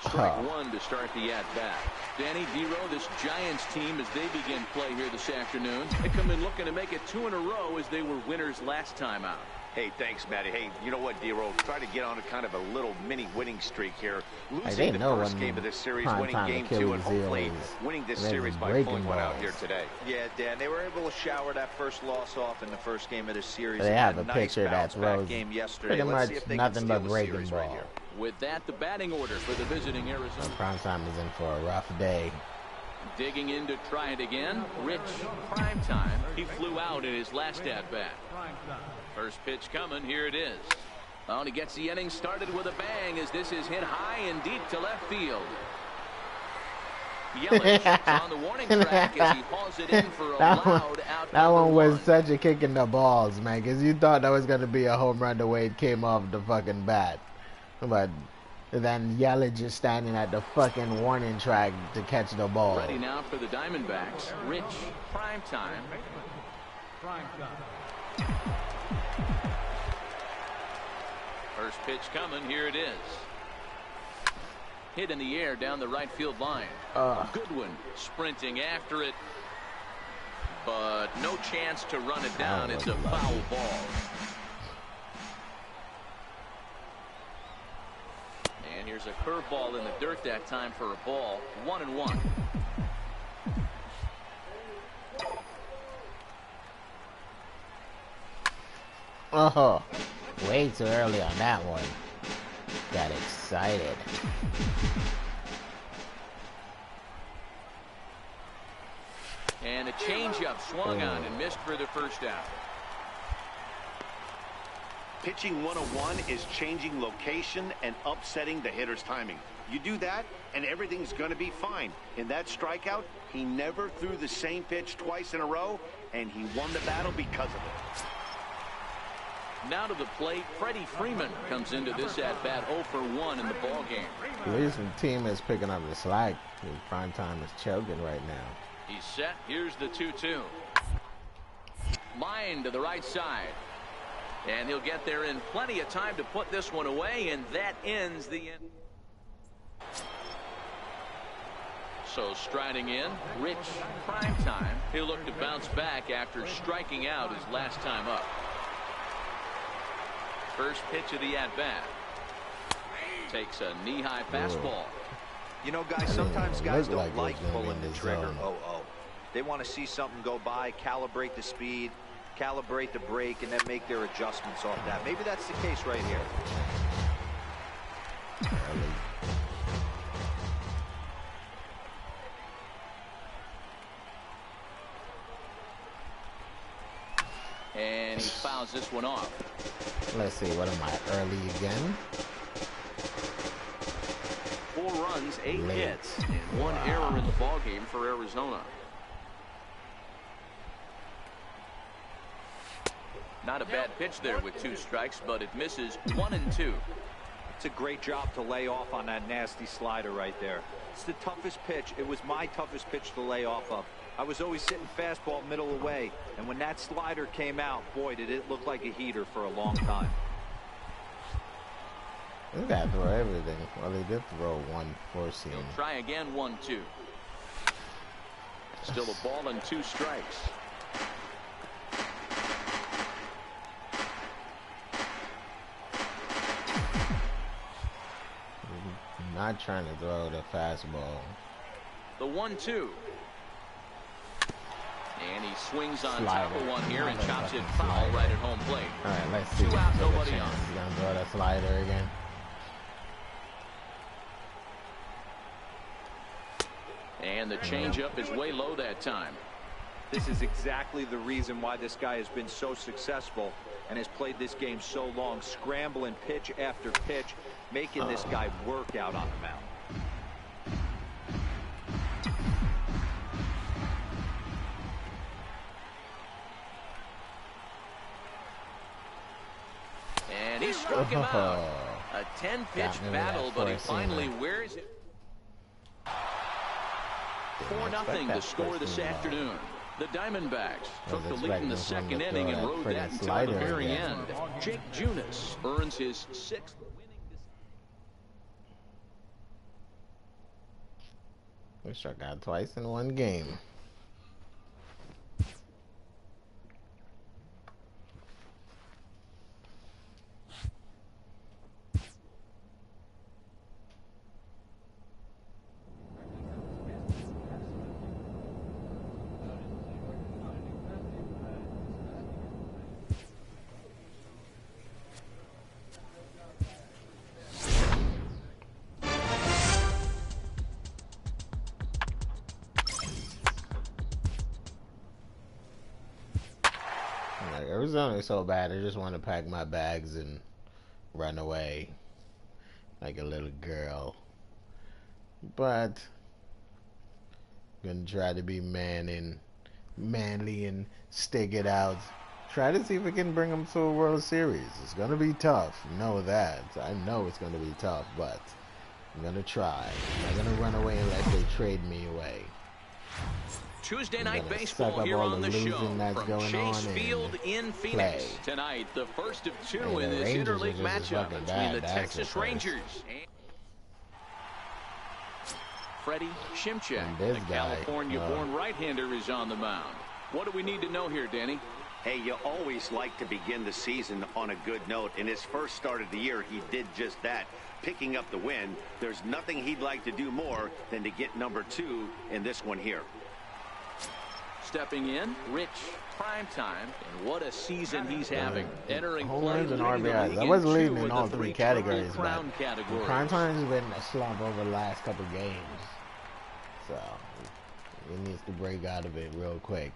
Strike 1 to start the at-bat. Danny Dero, this Giants team, as they begin play here this afternoon, they come in looking to make it 2 in a row as they were winners last time out. Hey, thanks, Matty. Hey, you know what, D-Roll? Try to get on a kind of a little mini winning streak here. They Losing the know first when game of this series, prime winning time game Achilles 2, and hopefully heel is winning this ready series by breaking pulling one out balls. here today. Yeah, Dan, they were able to shower that first loss off in the first game of the series. They and have had a nice pitcher that bounce-back throws game yesterday. pretty Let's much see if they nothing can but steal the breaking series right ball. here. With that, the batting order for the visiting Arizona. Primetime is in for a rough day. Digging in to try it again, Rich Primetime. He flew out in his last at-bat. Primetime. First pitch coming, here it is. Oh, and he gets the inning started with a bang as this is hit high and deep to left field. Yelich is on the warning track as he hauls it in for a That one- loud out. That number one was 1. such a kick in the balls, man, because you thought that was going to be a home run the way it came off the fucking bat. But then Yelich is standing at the fucking warning track to catch the ball. Ready now for the Diamondbacks. Rich Primetime. Primetime. First pitch coming, here it is. Hit in the air down the right field line. Goodwin sprinting after it, but no chance to run it down. It's a foul ball. And here's a curveball in the dirt that time for a ball. 1-1. Oh, way too early on that one. Got excited. And a changeup swung on and missed for the first out. Pitching 101 is changing location and upsetting the hitter's timing. You do that, and everything's going to be fine. In that strikeout, he never threw the same pitch twice in a row, and he won the battle because of it. Now to the plate, Freddie Freeman comes into this at-bat 0 for 1 in the ballgame. At least the team is picking up the slack. Prime time is choking right now. He's set. Here's the 2-2. Line to the right side. And he'll get there in plenty of time to put this one away, and that ends the end. So striding in, Rich Primetime. He'll look to bounce back after striking out his last time up. First pitch of the at-bat. Takes a knee-high fastball. You know, guys, sometimes guys don't like pulling the trigger. zone. They want to see something go by, calibrate the speed, calibrate the brake, and then make their adjustments off that. Maybe that's the case right here. And he fouls this one off. Let's see, what am I, early again? 4 runs, 8 Late. hits, and 1 error in the ballgame for Arizona. Not a bad pitch there with 2 strikes, but it misses 1 and 2. It's a great job to lay off on that nasty slider right there. It's the toughest pitch. It was my toughest pitch to lay off of. I was always sitting fastball middle away, and when that slider came out, boy, did it look like a heater for a long time. They got to throw everything. Well, they did throw 1 4-seam. He'll try again, 1-2. Still a ball and 2 strikes. Not trying to throw the fastball. The 1-2. And he swings on Slider. top of one here and chops it Motherfucking foul slider. right at home plate. All right, let's see. 2 out, Take a nobody chance. on. He's gonna throw that slider again. And the changeup is way low that time. This is exactly the reason why this guy has been so successful and has played this game so long, scrambling pitch after pitch, making this guy work out on the mound. And he struck him out. A 10-pitch Got me with battle, that but he 4-seamer. finally wears it. 4-0 to score this afternoon. The Diamondbacks took the lead in the second inning and rode that until the very end. Jake Junis earns his 6th winning. We struck out twice in 1 game. Like, Arizona is so bad, I just want to pack my bags and run away like a little girl. But gonna try to be manly and stick it out. Try to see if we can bring them to a World Series. It's gonna be tough. You know that. I know it's gonna be tough, but I'm gonna try. I'm not gonna run away unless they trade me away. Tuesday night gonna baseball suck up here all on the the show losing that's from going Chase on and Field in Phoenix. play. Tonight, the first of 2 Hey, in the this Rangers are interleague just as matchup fucking between bad. the That's Texas the first. Rangers and Freddie Shimchak. And this The guy, California-born right-hander is on the mound. What do we need to know here, Danny? Hey, you always like to begin the season on a good note. In his first start of the year, he did just that, picking up the win. There's nothing he'd like to do more than to get number 2 in this one here. Stepping in, Rich Primetime, and what a season he's having. Entering Home play runs and leading the RBIs. league I was in 2 leading in of all the 3 3 Triple categories, Crown but categories. Primetime's been a slump over the last couple games. So he needs to break out of it real quick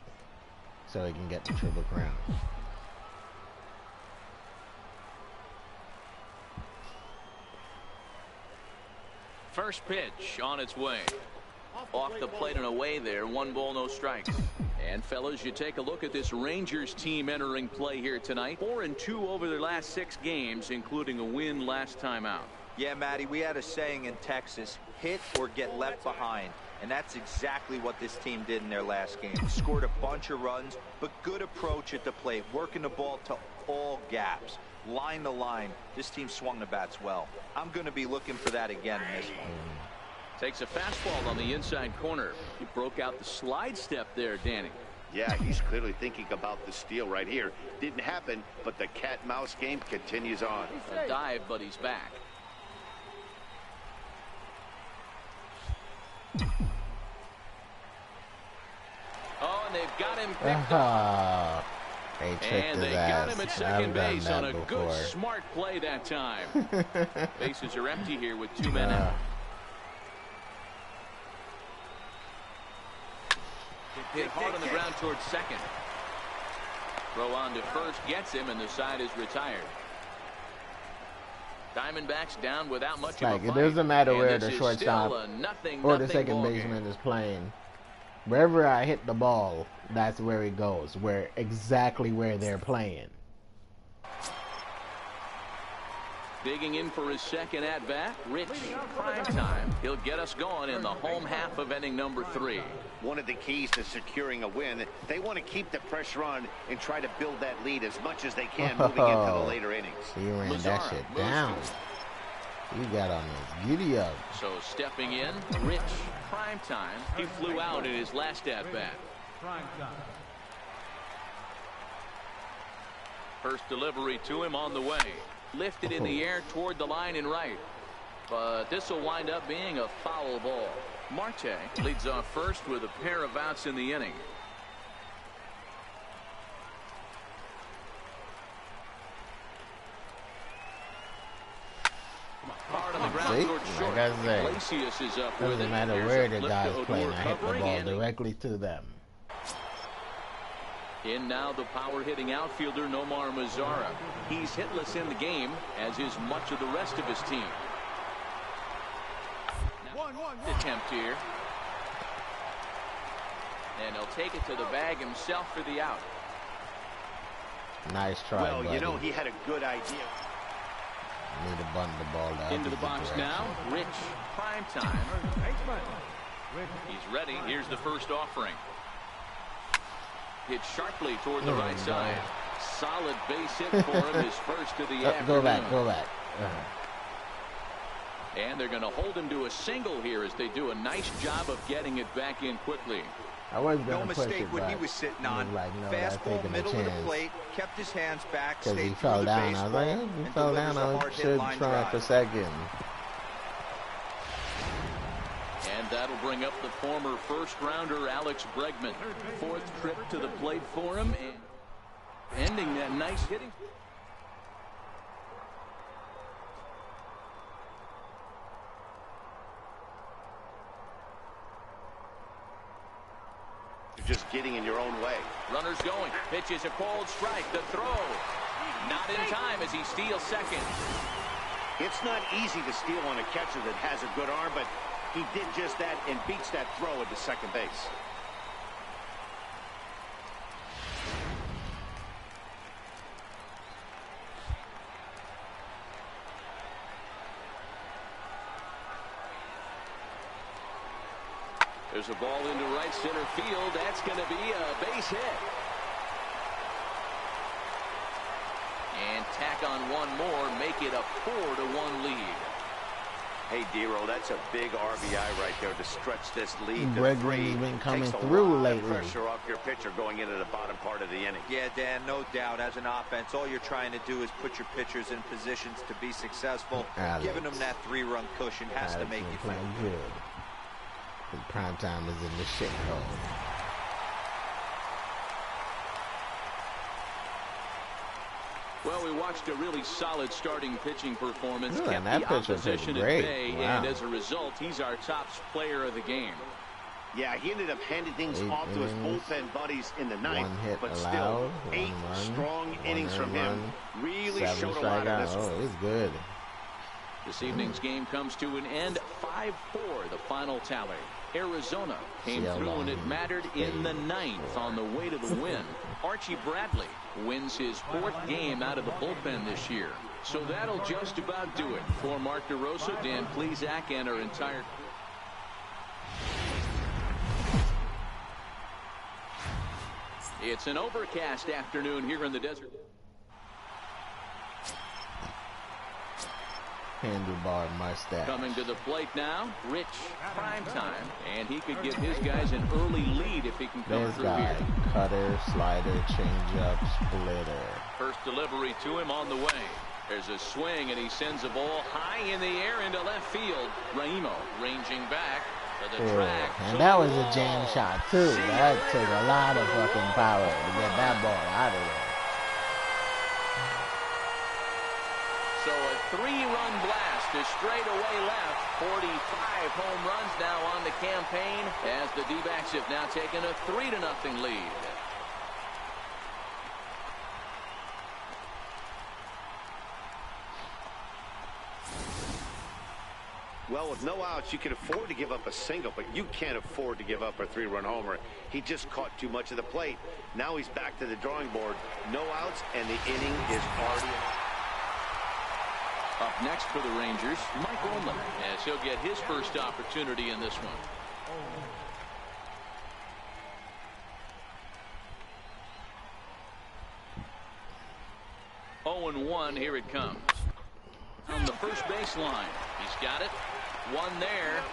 so he can get the Triple Crown. First pitch on its way. Off the plate and away there. 1 ball, no strikes. And fellas, you take a look at this Rangers team entering play here tonight. 4-2 over their last 6 games, including a win last time out. Yeah, Matty, we had a saying in Texas, hit or get left behind. And that's exactly what this team did in their last game. Scored a bunch of runs, but good approach at the plate, working the ball to all gaps. Line to line, this team swung the bats well. I'm going to be looking for that again in this one. Takes a fastball on the inside corner. He broke out the slide step there, Danny. Yeah, he's clearly thinking about the steal right here. Didn't happen, but the cat-mouse game continues on. A dive, but he's back. Oh, and they've got him picked up. They tricked And his they ass. got him at second base on a before. good, smart play that time. Bases are empty here with 2 men out. Hit hard on the ground towards second. Throw on to first gets him, and the side is retired. Diamondbacks down without much of a It fight. doesn't matter And where this the is shortstop still a nothing or the second ball game. baseman is playing. Wherever I hit the ball, that's where it goes. Where exactly where they're playing. Digging in for his second at-bat, Rich Primetime. He'll get us going in the home half of inning number 3. One of the keys to securing a win, they want to keep the pressure on and try to build that lead as much as they can moving into the later innings. He ran that Mazara shit moves down. to He got on his giddy up. So stepping in, Rich Primetime. He flew out in his last at-bat. Prime time. First delivery to him on the way. Lifted in the air toward the line and right. But this will wind up being a foul ball. Marte leads off first with a pair of outs in the inning. Hard on the ground See? towards short. Like I say, Iglesias is up with doesn't it. matter There's where a the flip guy's to playing. Odor I hit the covering ball and directly to them. in now the power-hitting outfielder Nomar Mazara. He's hitless in the game, as is much of the rest of his team. Now, attempt here. And he'll take it to the bag himself for the out. Nice try, Well, buddy. you know, he had a good idea. Need to bunt the ball down. Into the box now, Rich Primetime. Baseman. Rich. He's ready. Here's the first offering. Hit sharply toward the right side. Solid base hit for him, his first of the afternoon. Go back, go back. And they're going to hold him to a single here as they do a nice job of getting it back in quickly. I was No going to push mistake it what back. he was sitting I on. was like, no, that's Fastball, taking a middle of the chance. plate, kept his hands back, Because stayed he through fell the down. I was like, baseball, he and fell delivers down. a I hard-hit should line try drive. for second. And that'll bring up the former first-rounder Alex Bregman. Fourth trip to the plate for him, and ending that nice hitting. You're just getting in your own way. Runners going. Pitch is a cold strike. The throw. Not in time as he steals second. It's not easy to steal on a catcher that has a good arm, but he did just that and beats that throw into second base. There's a ball into right center field. That's going to be a base hit. And tack on one more, make it a 4-1 lead. Hey, Dero, that's a big RBI right there to stretch this lead to Bregman's 3. been coming Takes a through lot of lately. pressure off your pitcher going into the bottom part of the inning. Yeah, Dan, no doubt. As an offense, all you're trying to do is put your pitchers in positions to be successful. Alex. Giving them that 3-run cushion has to make you feel playing good. The prime time is in the shit hole. Well, we watched a really solid starting pitching performance. Ooh, Kept and that the pitcher opposition pitched at great. bay, Wow. and as a result, he's our top player of the game. Yeah, he ended up handing things 8 off to his innings, bullpen buddies in the ninth, 1 hit but allowed, still, 1 8 run, strong 1 innings from him run, really 7 showed a lot in strikeouts. this one. Oh, it's good. This evening's game comes to an end 5-4, the final tally. Arizona came through when it mattered in the 9th on the way to the win. Archie Bradley wins his 4th game out of the bullpen this year. So that'll just about do it. For Mark DeRosa, Dan Plesac, and our entire... It's an overcast afternoon here in the desert. Handlebar mustache. Coming to the plate now, Rich Primetime, and he could give his guys an early lead if he can come This through guy, here. cutter, slider, changeup, splitter. First delivery to him on the way. There's a swing, and he sends a ball high in the air into left field. Raimo ranging back to the track. And that was a jam shot, too. That took a lot of fucking power to get that ball out of there. So a 3-run blast to straightaway left. 45 home runs now on the campaign as the D-backs have now taken a 3-0 lead. Well, with no outs, you can afford to give up a single, but you can't afford to give up a 3-run homer. He just caught too much of the plate. Now he's back to the drawing board. No outs, and the inning is already... Up next for the Rangers, Mike Olman, as he'll get his first opportunity in this one. 0-1, here it comes. On the first baseline, he's got it. One there.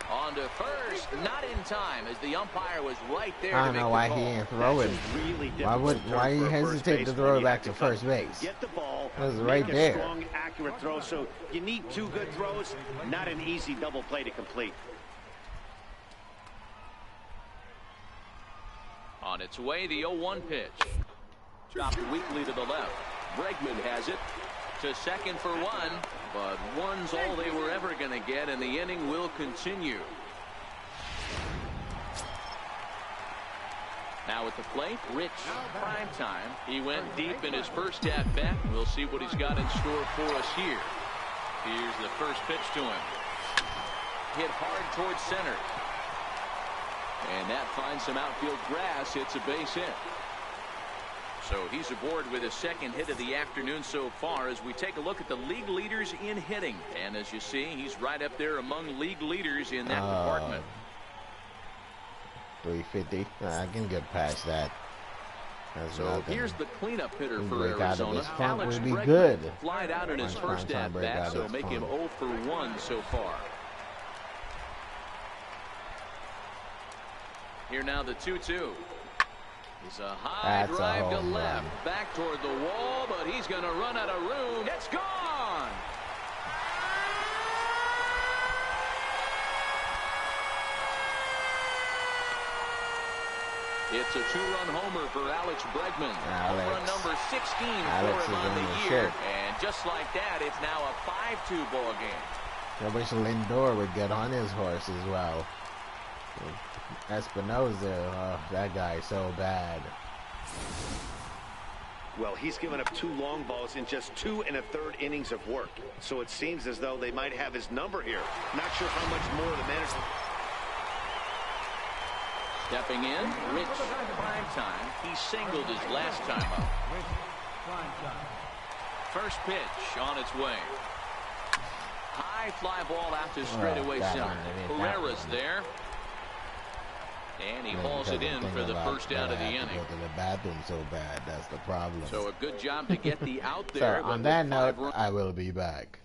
On to first, not in time, as the umpire was right there. I don't know why he ain't throw it. Why he hesitate to throw it back to first base? Get the ball. It was right there. Strong, accurate throw. So you need 2 good throws. Not an easy double play to complete. On its way, the 0-1 pitch. Chopped weakly to the left. Bregman has it to second for 1, but 1's all they were ever going to get, and the inning will continue. Now at the plate, Rich Primetime. He went deep in his first at-bat. We'll see what he's got in store for us here. Here's the first pitch to him. Hit hard towards center. And that finds some outfield grass. It's a base hit. So he's aboard with his second hit of the afternoon so far as we take a look at the league leaders in hitting. And as you see, he's right up there among league leaders in that department. 350. I can get past that. That's so nothing. here's the cleanup hitter for Break out of Arizona. his funk Alex would be Bregman good. flied out in his first at-bat, so make him 0 for 1 so far. Here now the 2-2. It's a high drive to left, back toward the wall, but he's going to run out of room. It's gone. It's a 2-run homer for Alex Bregman. Home run number 16 for him on the year. And just like that, it's now a 5-2 ball game. I wish Lindor would get on his horse as well. Espinosa, that guy's so bad. Well, he's given up 2 long balls in just 2 1/3 innings of work. So it seems as though they might have his number here. Not sure how much more the manager... Stepping in, Rich Primetime. He singled his last time up. First pitch on its way. High fly ball out to straightaway center. Herrera's there. And he hauls it in for the first out of the inning. Go to the bathroom so bad, that's the problem. So a good job to get the out there. So on that note, I will be back.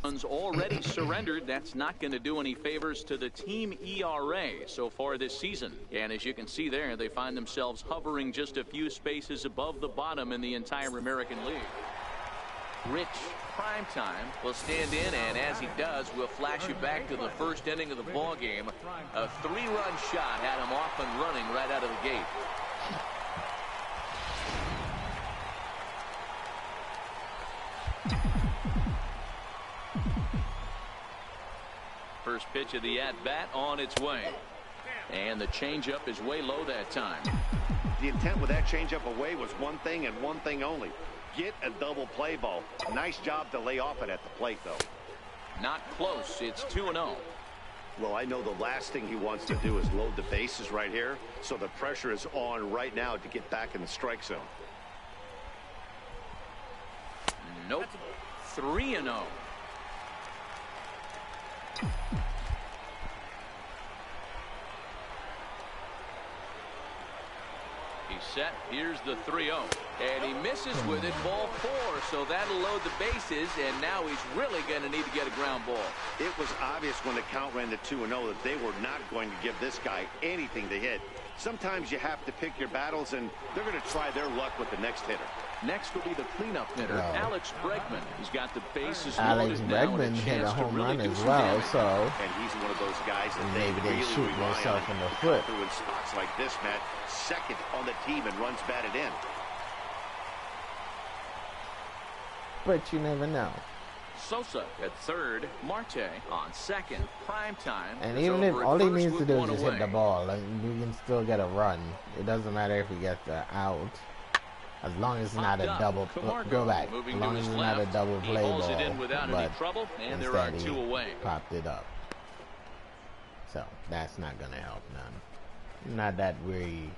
runs already surrendered. That's not going to do any favors to the team ERA so far this season. And as you can see there, they find themselves hovering just a few spaces above the bottom in the entire American League. Rich Primetime will stand in, and as he does, we'll flash you back to the first inning of the ball game. A 3-run shot had him off and running right out of the gate. First pitch of the at-bat on its way. And the changeup is way low that time. The intent with that changeup away was one thing and one thing only. Get a double play ball. Nice job to lay off it at the plate, though. Not close. It's 2-0. Well, I know the last thing he wants to do is load the bases right here, so the pressure is on right now to get back in the strike zone. Nope. 3-0. He's set. Here's the 3-0. And he misses with it. Ball 4. So that'll load the bases. And now he's really going to need to get a ground ball. It was obvious when the count ran to 2-0 that they were not going to give this guy anything to hit. Sometimes you have to pick your battles, and they're going to try their luck with the next hitter. Next will be the cleanup hitter, Alex Bregman. He's got the bases Alex loaded now. Bregman hit a home really run as well, so and he's one of those guys that maybe they really shoot rely themselves on in the foot. Through in spots like this, Matt, second on the team and runs batted in. But you never know. Sosa at third, Marte on second. Primetime. And even if all he needs to do is just hit the ball, like, we can still get a run. It doesn't matter if he gets the out, as long as it's not a double. Go back. As long as it's not a double play ball. But instead he popped it up. So that's not gonna help none. Not that we.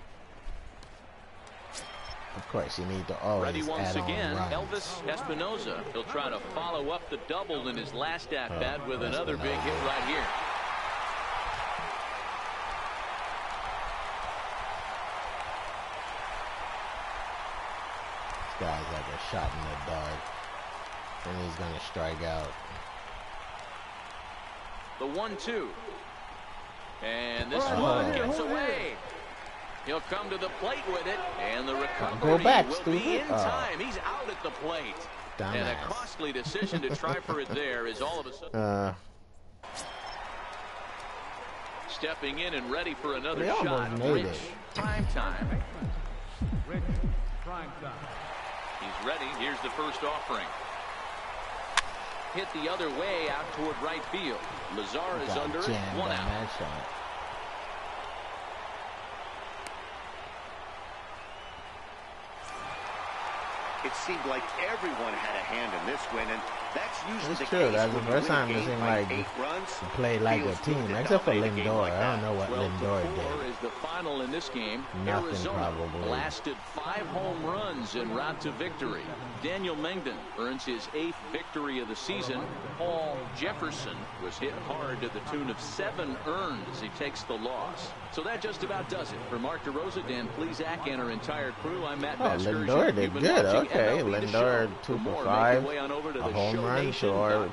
Of course, you need to always ready once add again, on runs. Elvis Espinosa. He'll try to follow up the double in his last at-bat with another big hit right here. This guy's like a shot in the dark, and he's gonna strike out. The 1-2, and this one gets away. He'll come to the plate with it, and the recovery will be in time. He's out at the plate. Dumbass. And a costly decision to try for it there is all of a sudden stepping in and ready for another shot. Rich Primetime. Rich Primetime. He's ready. Here's the first offering. Hit the other way out toward right field. Lazar is under it. 1 out. It seemed like everyone had a hand in this win, and that's usually the true. case. That's the first time it seemed like you played like a team, except for Lindor. I don't know what Lindor did. Is the final in this game. Nothing, Arizona probably. blasted 5 home runs en route to victory. Daniel Mengden earns his 8th victory of the season. Paul Jefferson was hit hard to the tune of 7 earned as he takes the loss. So that just about does it. For Mark DeRosa, Dan Plesac, and our entire crew, I'm Matt Vasgersian. Lindor did good. Okay, Lindor 2 for 5, a home run,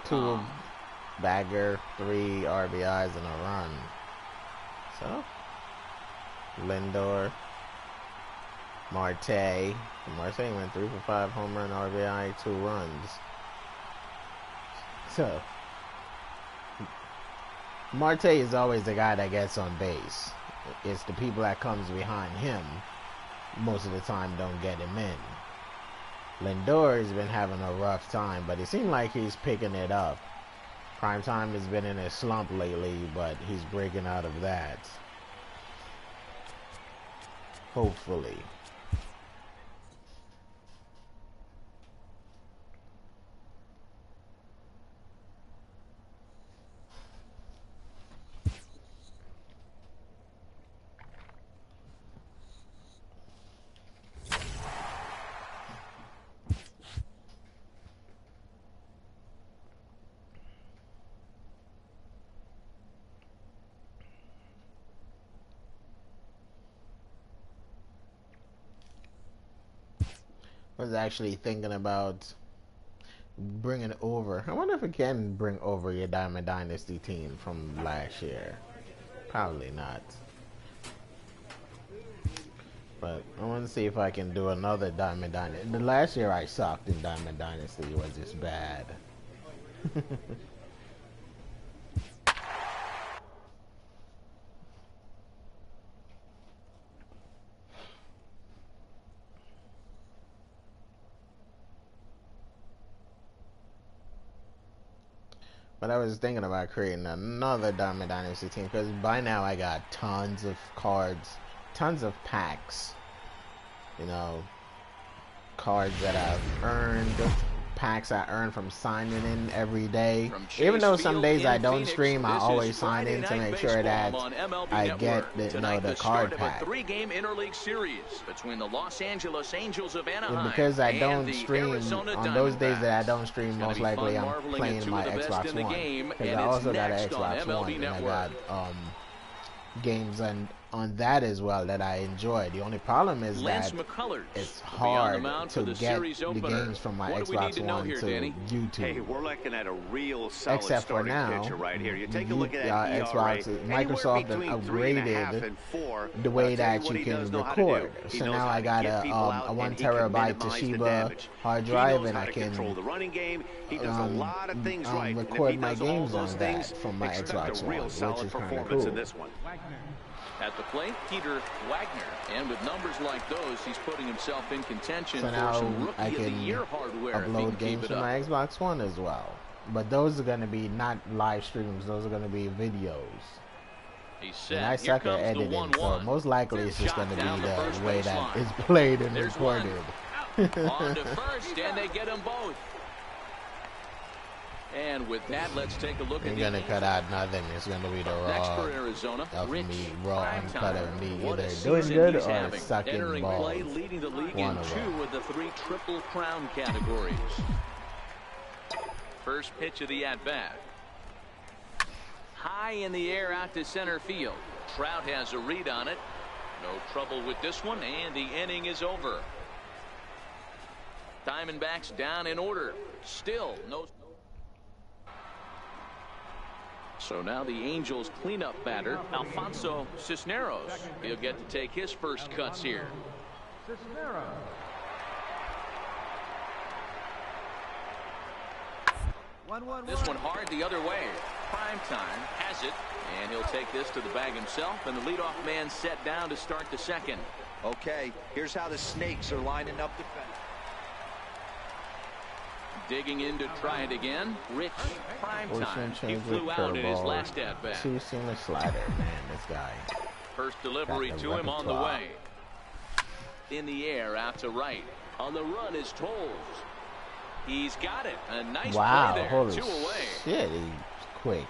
2 bagger, 3 RBIs, and a run. So, Lindor, Marte went 3 for 5, home run, RBI, 2 runs. So, Marte is always the guy that gets on base. It's the people that comes behind him most of the time don't get him in. Lindor has been having a rough time, but it seems like he's picking it up. Primetime has been in a slump lately, but he's breaking out of that. Hopefully. Was actually thinking about bring it over. I wonder if it can bring over your Diamond Dynasty team from last year. Probably not. But I want to see if I can do another Diamond Dynasty. The last year I sucked in Diamond Dynasty. It was just bad. But I was thinking about creating another Diamond Dynasty team because by now I got tons of cards, tons of packs. You know, cards that I've earned, packs I earn from signing in every day. Even though some days I don't stream, I always sign in to make sure that I get the card pack. Three-game interleague series between the Los Angeles Angels of Anaheim and because I don't and stream on those days that I don't stream, most likely I'm playing my Xbox One. Because I also got an Xbox One and I got games on that as well that I enjoy. The only problem is that it's hard to get the games from my Xbox One to YouTube. Hey, we're looking at a real solid except for now, pitcher right here. You take a look at that Xbox, Microsoft upgraded the way that you can record. So now I got a 1 terabyte Toshiba hard drive, and I can record my games on that from my Xbox One, which is kind of cool. At the plate, Peter Wagner, and with numbers like those, he's putting himself in contention so for some Rookie of the Year hardware. Upload games from my Xbox One as well, but those are going to be not live streams; those are going to be videos. And I suck at editing, so most likely it's just going to be the way that it's played and recorded. On to first, and they get them both. And with that, let's take a look at the... You're going to cut out nothing. It's going to be the raw of me, raw uncut of me either doing good or sucking balls. Leading the league in 2 of the 3 Triple Crown categories. First pitch of the at-bat. High in the air out to center field. Trout has a read on it. No trouble with this one, and the inning is over. Diamondbacks down in order. Still no... So now the Angels cleanup batter, Alfonso Cisneros. He'll get to take his first cuts here. Cisneros. This one hard the other way. Prime time has it, and he'll take this to the bag himself, and the leadoff man set down to start the second. Okay, here's how the Snakes are lining up defense. Digging in to try it again. Rich, prime time. He flew out in his last at-bat. Two-seamer slider, man, this guy. First delivery to him on the way. In the air, out to right. On the run is Tolles. He's got it. A nice play there. Holy 2 away. Shit, he's quick.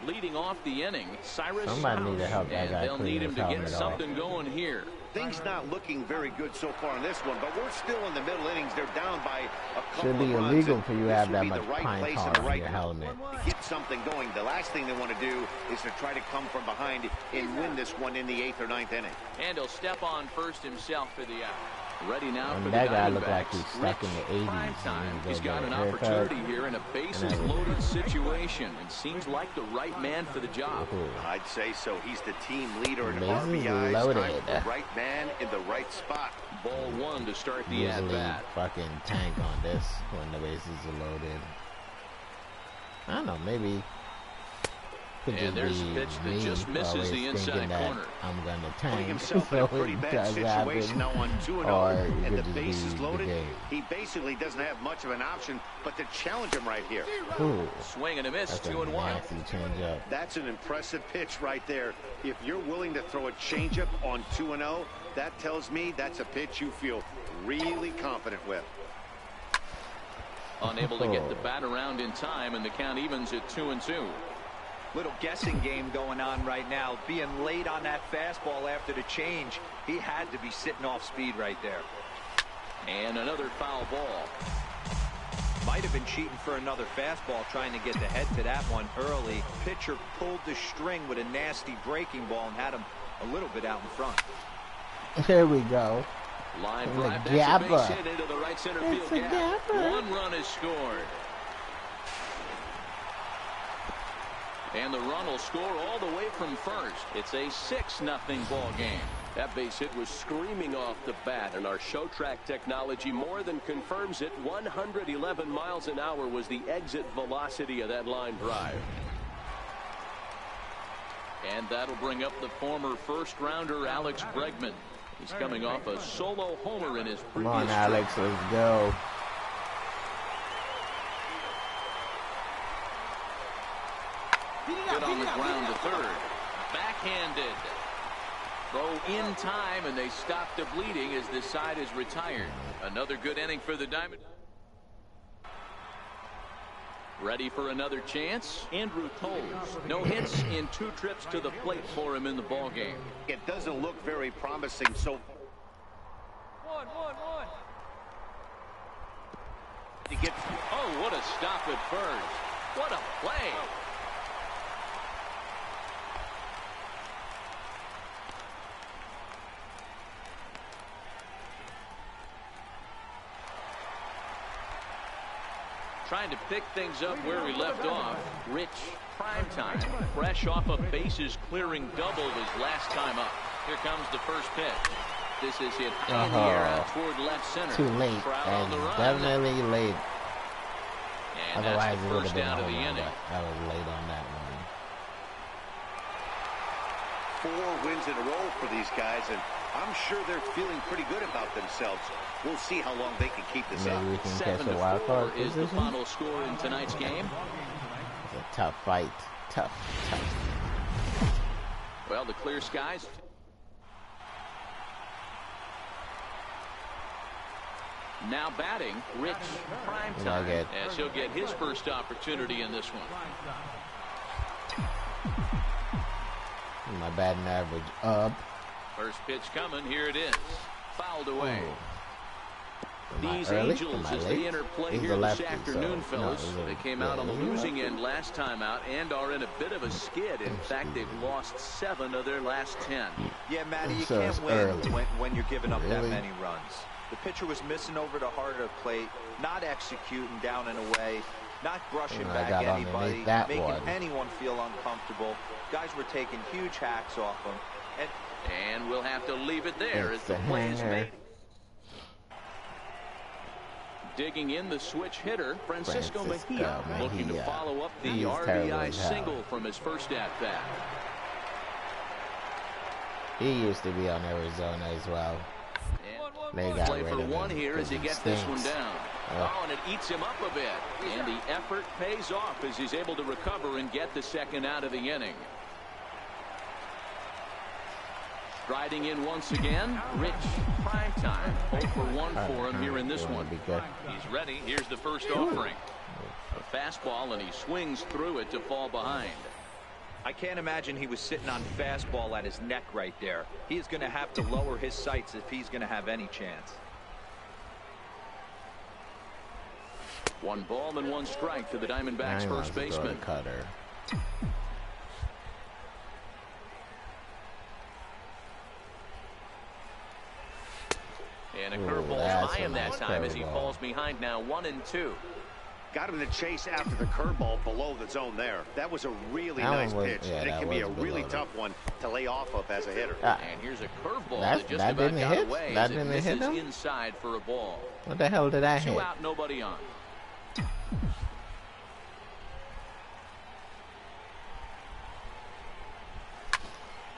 Leading off the inning, Cyrus Somebody need to help that guy. They'll need him to get something going here. Things not looking very good so far in this one, but we're still in the middle innings. They're down by a couple Should be of runs, illegal for you to have that the much right pine place tar and the on right your helmet. to get something going. The last thing they want to do is to try to come from behind and win this one in the 8th or 9th inning. And he'll step on first himself for the out. Ready now for that the guy looked like Diamondbacks. he's stuck in the 80s. He's got an opportunity here in a bases-loaded situation, and seems like the right man for the job. I'd say so. He's the team leader in Bases RBIs. loaded. Time for the right man in the right spot. Ball 1 to start the Usually at-bat. fucking tank on this when the bases are loaded. I don't know, maybe. Could And there's a pitch that just misses the inside corner. I'm gonna Putting tank, himself in a pretty bad situation now on 2-0, and the could base is be loaded. the game. He basically doesn't have much of an option but to challenge him right here. Ooh, Swing and a miss, that's a 2-1. nasty changeup. That's an impressive pitch right there. If you're willing to throw a changeup on 2-0, that tells me that's a pitch you feel really confident with. Unable to get the bat around in time, and the count evens at 2-2. Little guessing game going on right now. Being late on that fastball after the change, he had to be sitting off speed right there. And another foul ball. Might have been cheating for another fastball, trying to get the head to that one early. Pitcher pulled the string with a nasty breaking ball and had him a little bit out in front. Here we go. Line The drive, that's a base gapper. hit into the right center It's field a gap. gapper. 1 run is scored. And the run will score all the way from first. It's a 6-0 ball game. That base hit was screaming off the bat, and our show track technology more than confirms it. 111 miles an hour was the exit velocity of that line drive. And that'll bring up the former first-rounder Alex Bregman. He's coming off a solo homer in his Come previous on, Alex, trip. let's go. Hit on the ground to third. Backhanded. Throw in time, and they stop the bleeding as this side is retired. Another good inning for the Diamond. Ready for another chance? Andrew Toles. No hits in 2 trips to the plate for him in the ball game. It doesn't look very promising so far. 1-1-1. He gets Oh, what a stop at first. What a play. Trying to pick things up where we left off. Rich Primetime, fresh off a bases clearing double his last time up. Here comes the first pitch. This is hit high in the air out toward left center. Too late, Crowd on and the run. definitely late. And Otherwise, that's it the would first have been out of home the run, inning. but that was late on that one. 4 wins in a row for these guys, and I'm sure they're feeling pretty good about themselves. We'll see how long they can keep this up. Maybe we can catch a 7-4 wild card is the position. final score in tonight's game. It's a tough fight. Tough. Well, the clear skies. Now batting, Rich Primetime, Nugget. as he'll get his first opportunity in this one. My batting average up. First pitch coming, here it is. Fouled away. Am I These early? Angels, Am I as late? they interplay He's here a this lefty, afternoon, so- fellas. no, They came yeah, out on the he's a losing lefty. end last time out and are in a bit of a skid. In fact, they've lost 7 of their last 10. Yeah, Matty, you So it's can't win early. when you're giving up that Really? many runs. The pitcher was missing over the heart of the plate, not executing down and away, not brushing I back got anybody, underneath that making one. anyone feel uncomfortable. Guys were taking huge hacks off them. And we'll have to leave it there It's as the a play is hanger. made. Digging in the switch hitter, Francisco Mejia, looking to follow up the He's terrible RBI as hell. single from his first at-bat. He used to be on Arizona as well. They got Play rid for of one him here as he because gets he this one stinks. down. Oh, and it eats him up a bit. And the effort pays off as he's able to recover and get the second out of the inning. Striding in once again, Rich Primetime. 0 for 1 for him here in this one. Be good. He's ready. Here's the first offering. A fastball, and he swings through it to fall behind. I can't imagine he was sitting on fastball at his neck right there. He is going to have to lower his sights if he's going to have any chance. 1 ball and 1 strike to the Diamondbacks Now he wants first to throw baseman. the cutter. And a Ooh, curveball that's by a him that nice time as he curveball. falls behind now 1-2. Got him in the chase after the curveball below the zone there. That was a really That one nice was- pitch, yeah, and it that can be a was really below. tough one to lay off of as a hitter. Ah, And here's a curveball That- that just that about didn't got hit? away That as it didn't hit misses him? inside for a ball. what the hell did I 2 hit? out, nobody on.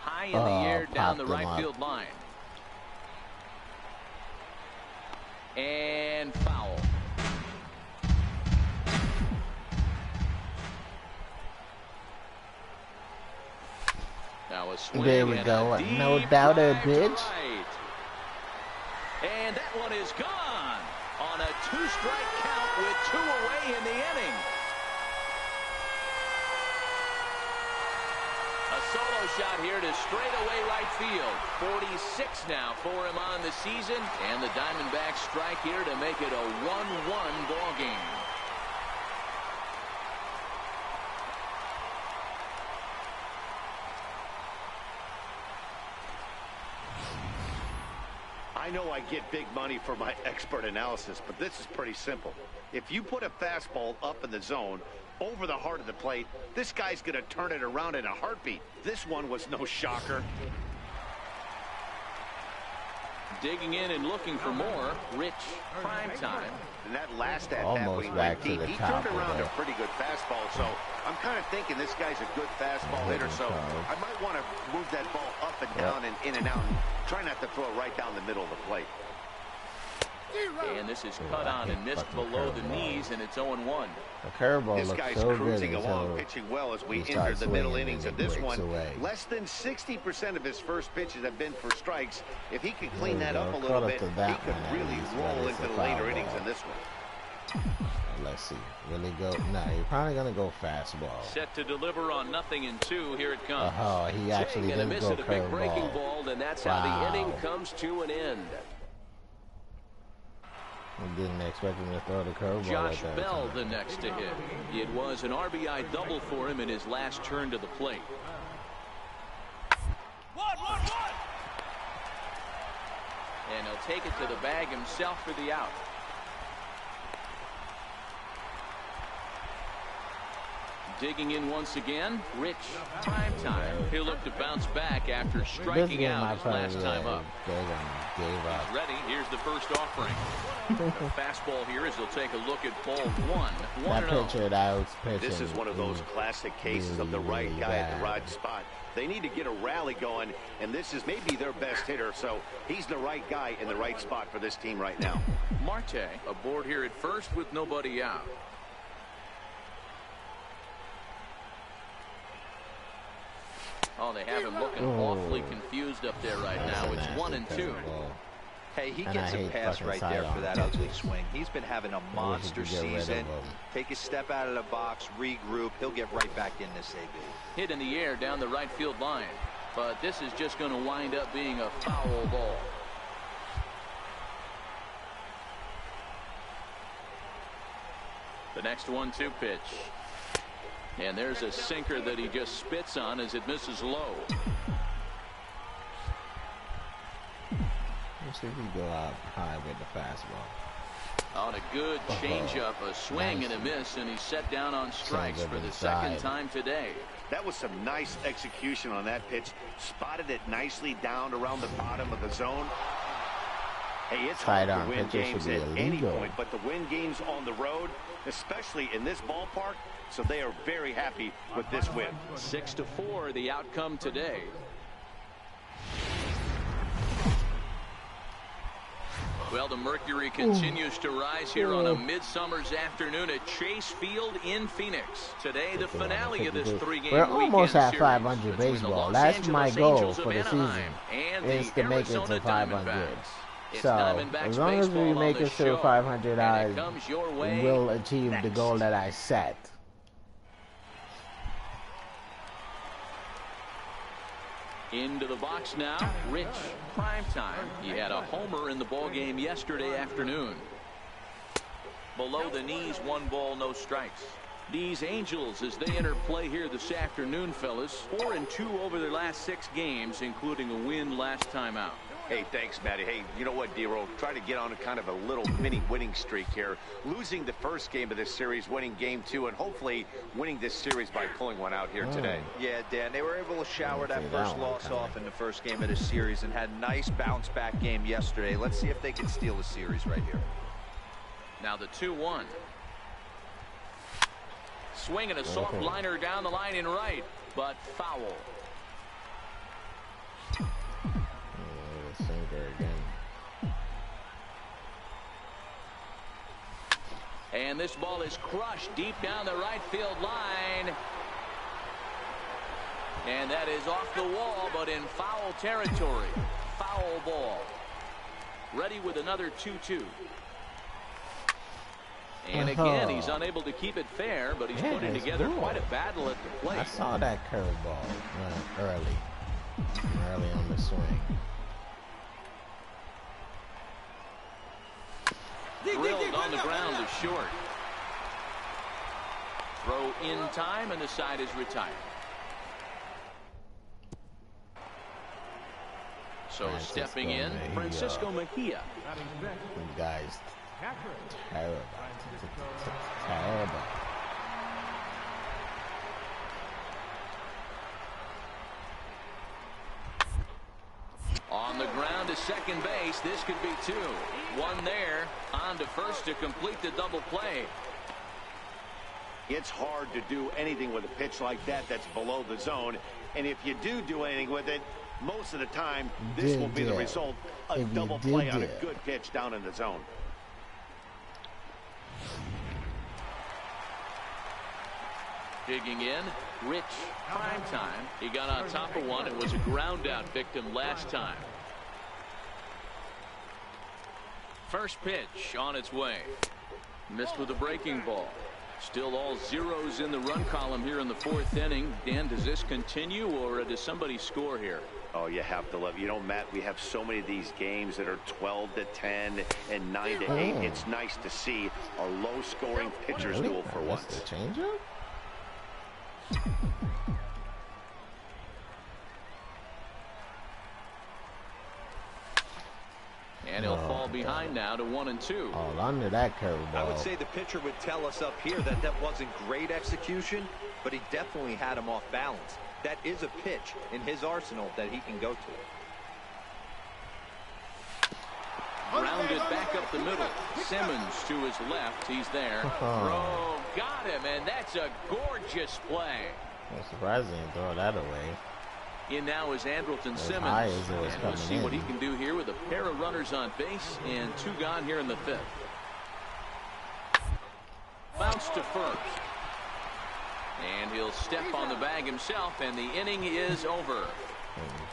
High in the air down the popped him right up. field line. And foul. Now a swing There we and go. a deep No doubter, drive to bitch. right. And that one is gone on a 2-strike count with 2 away in the inning. A solo shot here to straightaway right field. 46 now for him on the season, and the Diamondbacks strike here to make it a 1-1 ball game. I know I get big money for my expert analysis, but this is pretty simple. If you put a fastball up in the zone, over the heart of the plate, this guy's going to turn it around in a heartbeat. This one was no shocker. Digging in and looking for more, Rich Primetime. And that last at-bat Almost wing back went to deep. the He top turned around there. a pretty good fastball, so I'm kind of thinking this guy's a good fastball hitter, so I might want to move that ball up and down and in and out and try not to throw it right down the middle of the plate. And this is cut on and missed below the knees, and it's 0-1. The curveball This looks guy's so good cruising along, until pitching well as we he enter starts the middle swinging innings and of it this breaks one. away. Less than 60% of his first pitches have been for strikes. If he could There clean we that go. up a Caught little up bit, to he that could one at really least, but roll it's into a the later foul innings ball. in this one. Let's see. Will he go? No, he's probably going to go fastball. Set to deliver on 0-2. Here it comes. Oh, he actually Swing and a did miss go at a big breaking curveball. ball, and that's how Wow. the inning comes to an end. I didn't expect him to throw the curveball Josh at that Bell time. the next to hit. It was an RBI double for him in his last turn to the plate. And he'll take it to the bag himself for the out. Digging in once again, Rich Primetime. He'll look to bounce back after This striking game, out I his last probably time up. gave up. Ready, here's the first offering. The fastball here as he'll take a look at ball one. That 1-0. pitcher that was pitching. This is one of those classic cases of the right really guy at the bad. right spot. They need to get a rally going, and this is maybe their best hitter, so he's the right guy in the right spot for this team right now. Marte aboard here at first with nobody out. Oh, they have him looking awfully confused up there right That's now. a It's nasty 1-2. curveball. Hey, he And gets I a hate pass fucking right there for sidearm that pitches. ugly swing. He's been having a monster could get rid of season. him. Take a step out of the box, regroup. He'll get right back in this AB. Hit in the air down the right field line. But this is just going to wind up being a foul ball. The next 1-2 pitch. And there's a sinker that he just spits on as it misses low. Let's see if we go out high with the fastball. On a good changeup, a swing and a miss, and he's set down on strikes Sends it for the inside. second time today. That was some nice execution on that pitch. Spotted it nicely down around the bottom of the zone. Hey, it's hard to Sidearm win pitches games should at be any illegal. point, but to win games on the road, especially in this ballpark, so they are very happy with this win. 6-4, the outcome today. Well, the mercury continues to rise here on a midsummer's afternoon at Chase Field in Phoenix. Today, the finale of this three-game We're weekend almost at series 500 between the baseball. Los That's Angeles my goal Angels of for the season, Anaheim and is the to make it to Arizona 500. Diamondbacks. It's So, Diamondbacks as long as we baseball make on it the to show, 500, and I it comes your way will achieve the next. goal that I set. Into the box now, Rich Primetime. He had a homer in the ballgame yesterday afternoon. Below the knees, 1 ball, no strikes. These Angels, as they enter play here this afternoon, fellas, 4-2 over their last 6 games, including a win last time out. Hey, thanks, Matty. Hey, you know what, D-Roll? Try to get on a kind of a little mini winning streak here. Losing the first game of this series, winning game 2, and hopefully winning this series by pulling one out here today. Yeah, Dan, they were able to shower that see first that one loss coming. off in the first game of the series and had a nice bounce-back game yesterday. Let's see if they can steal the series right here. Now the 2-1. Swinging a soft liner down the line in right, but foul. Sinker again. And this ball is crushed deep down the right field line. And that is off the wall, but in foul territory. Foul ball. Ready with another 2-2. And again, he's unable to keep it fair, but he's Yeah, putting it's together cool. quite a battle at the plate. I saw that curveball early on the swing. Drilled on the ground to short. Throw in time, and the side is retired. So stepping in, Francisco Mejia. You guys, terrible. Terrible. On the ground to second base. This could be two. One there. On to first to complete the double play. It's hard to do anything with a pitch like that that's below the zone. And if you do anything with it, most of the time, this will be the result. A double play on a good pitch down in the zone. Digging in, Rich Primetime. He got on top of one. It was a ground out victim last time. First pitch on its way. Missed with a breaking ball. Still all zeros in the run column here in the fourth inning. Dan, does this continue or does somebody score here? Oh, you have to love. You know, Matt, we have so many of these games that are 12-10 and 9-8. It's nice to see a low-scoring pitcher's duel for once. The changeup? And he'll fall behind now to 1-2. All under that curveball. I would say the pitcher would tell us up here that that wasn't great execution, but he definitely had him off balance. That is a pitch in his arsenal that he can go to. Grounded back up the middle. Simmons to his left. He's there. Throw got him, and that's a gorgeous play. I'm surprised he didn't throw that away. In now is Andrelton Simmons. And we'll see what he can do here with a pair of runners on base and two gone here in the fifth. Bounce to first. And he'll step on the bag himself, and the inning is over.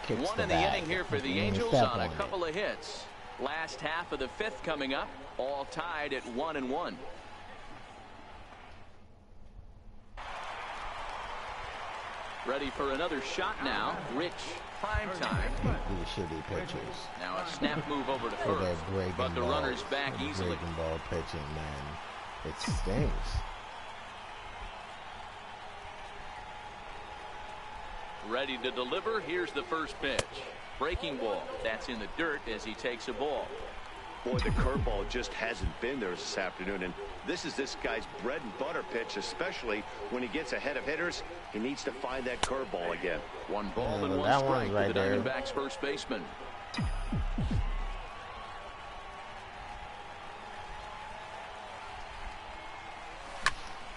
One in the inning here for the Angels on a couple of hits. Last half of the fifth coming up, all tied at 1-1. Ready for another shot now. Rich Primetime. These shitty pitchers. Now a snap move over to first, but the runner's back easily. Breaking ball pitching, man. It stinks. Ready to deliver. Here's the first pitch. Breaking ball. That's in the dirt as he takes a ball. Boy, the curveball just hasn't been there this afternoon, and this is this guy's bread and butter pitch, especially when he gets ahead of hitters. He needs to find that curveball again. One ball and one strike for the Diamondbacks first baseman.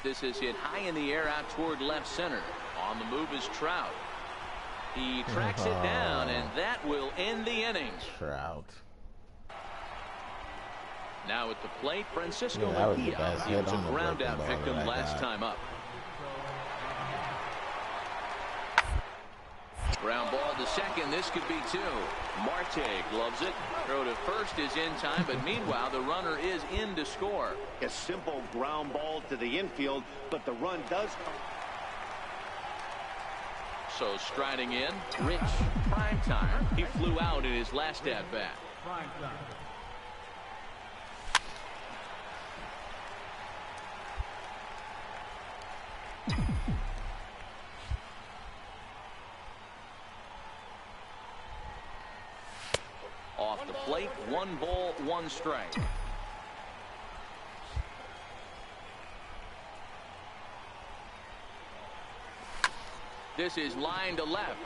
This is hit high in the air out toward left center. On the move is Trout. He tracks it down, and that will end the inning. Trout. Now at the plate, Francisco Mejia. He was a ground-out victim last time up. Ground ball to second. This could be two. Marte gloves it. Throw to first is in time, but meanwhile, the runner is in to score. A simple ground ball to the infield, but the run does come. So striding in, Rich Primetime. He flew out in his last at-bat. Off the plate, 1 ball, 1 strike. This is line to left.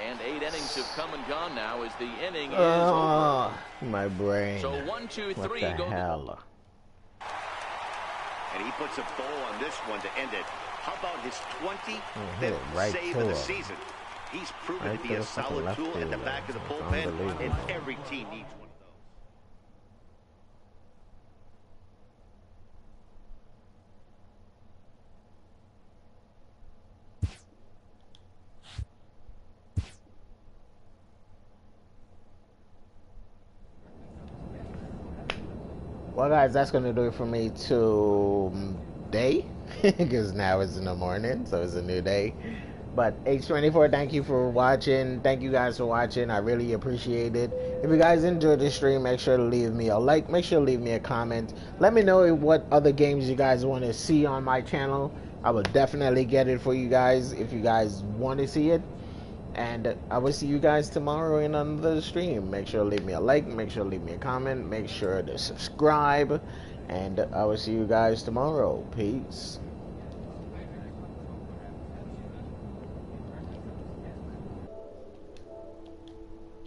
And 8 innings have come and gone now as the inning is over. My brain. So 1, 2, 3. What the go hell? And he puts a bow on this one to end it. How about his 25th save of the season? He's proven to be a solid tool at the back of the bullpen, and every team needs one. Well, guys, that's going to do it for me today, because now it's in the morning, so it's a new day. But H24, thank you for watching. Thank you guys for watching. I really appreciate it. If you guys enjoyed the stream, make sure to leave me a like. Make sure to leave me a comment. Let me know what other games you guys want to see on my channel. I will definitely get it for you guys if you guys want to see it. And I will see you guys tomorrow in another stream. Make sure to leave me a like. Make sure to leave me a comment. Make sure to subscribe. And I will see you guys tomorrow. Peace.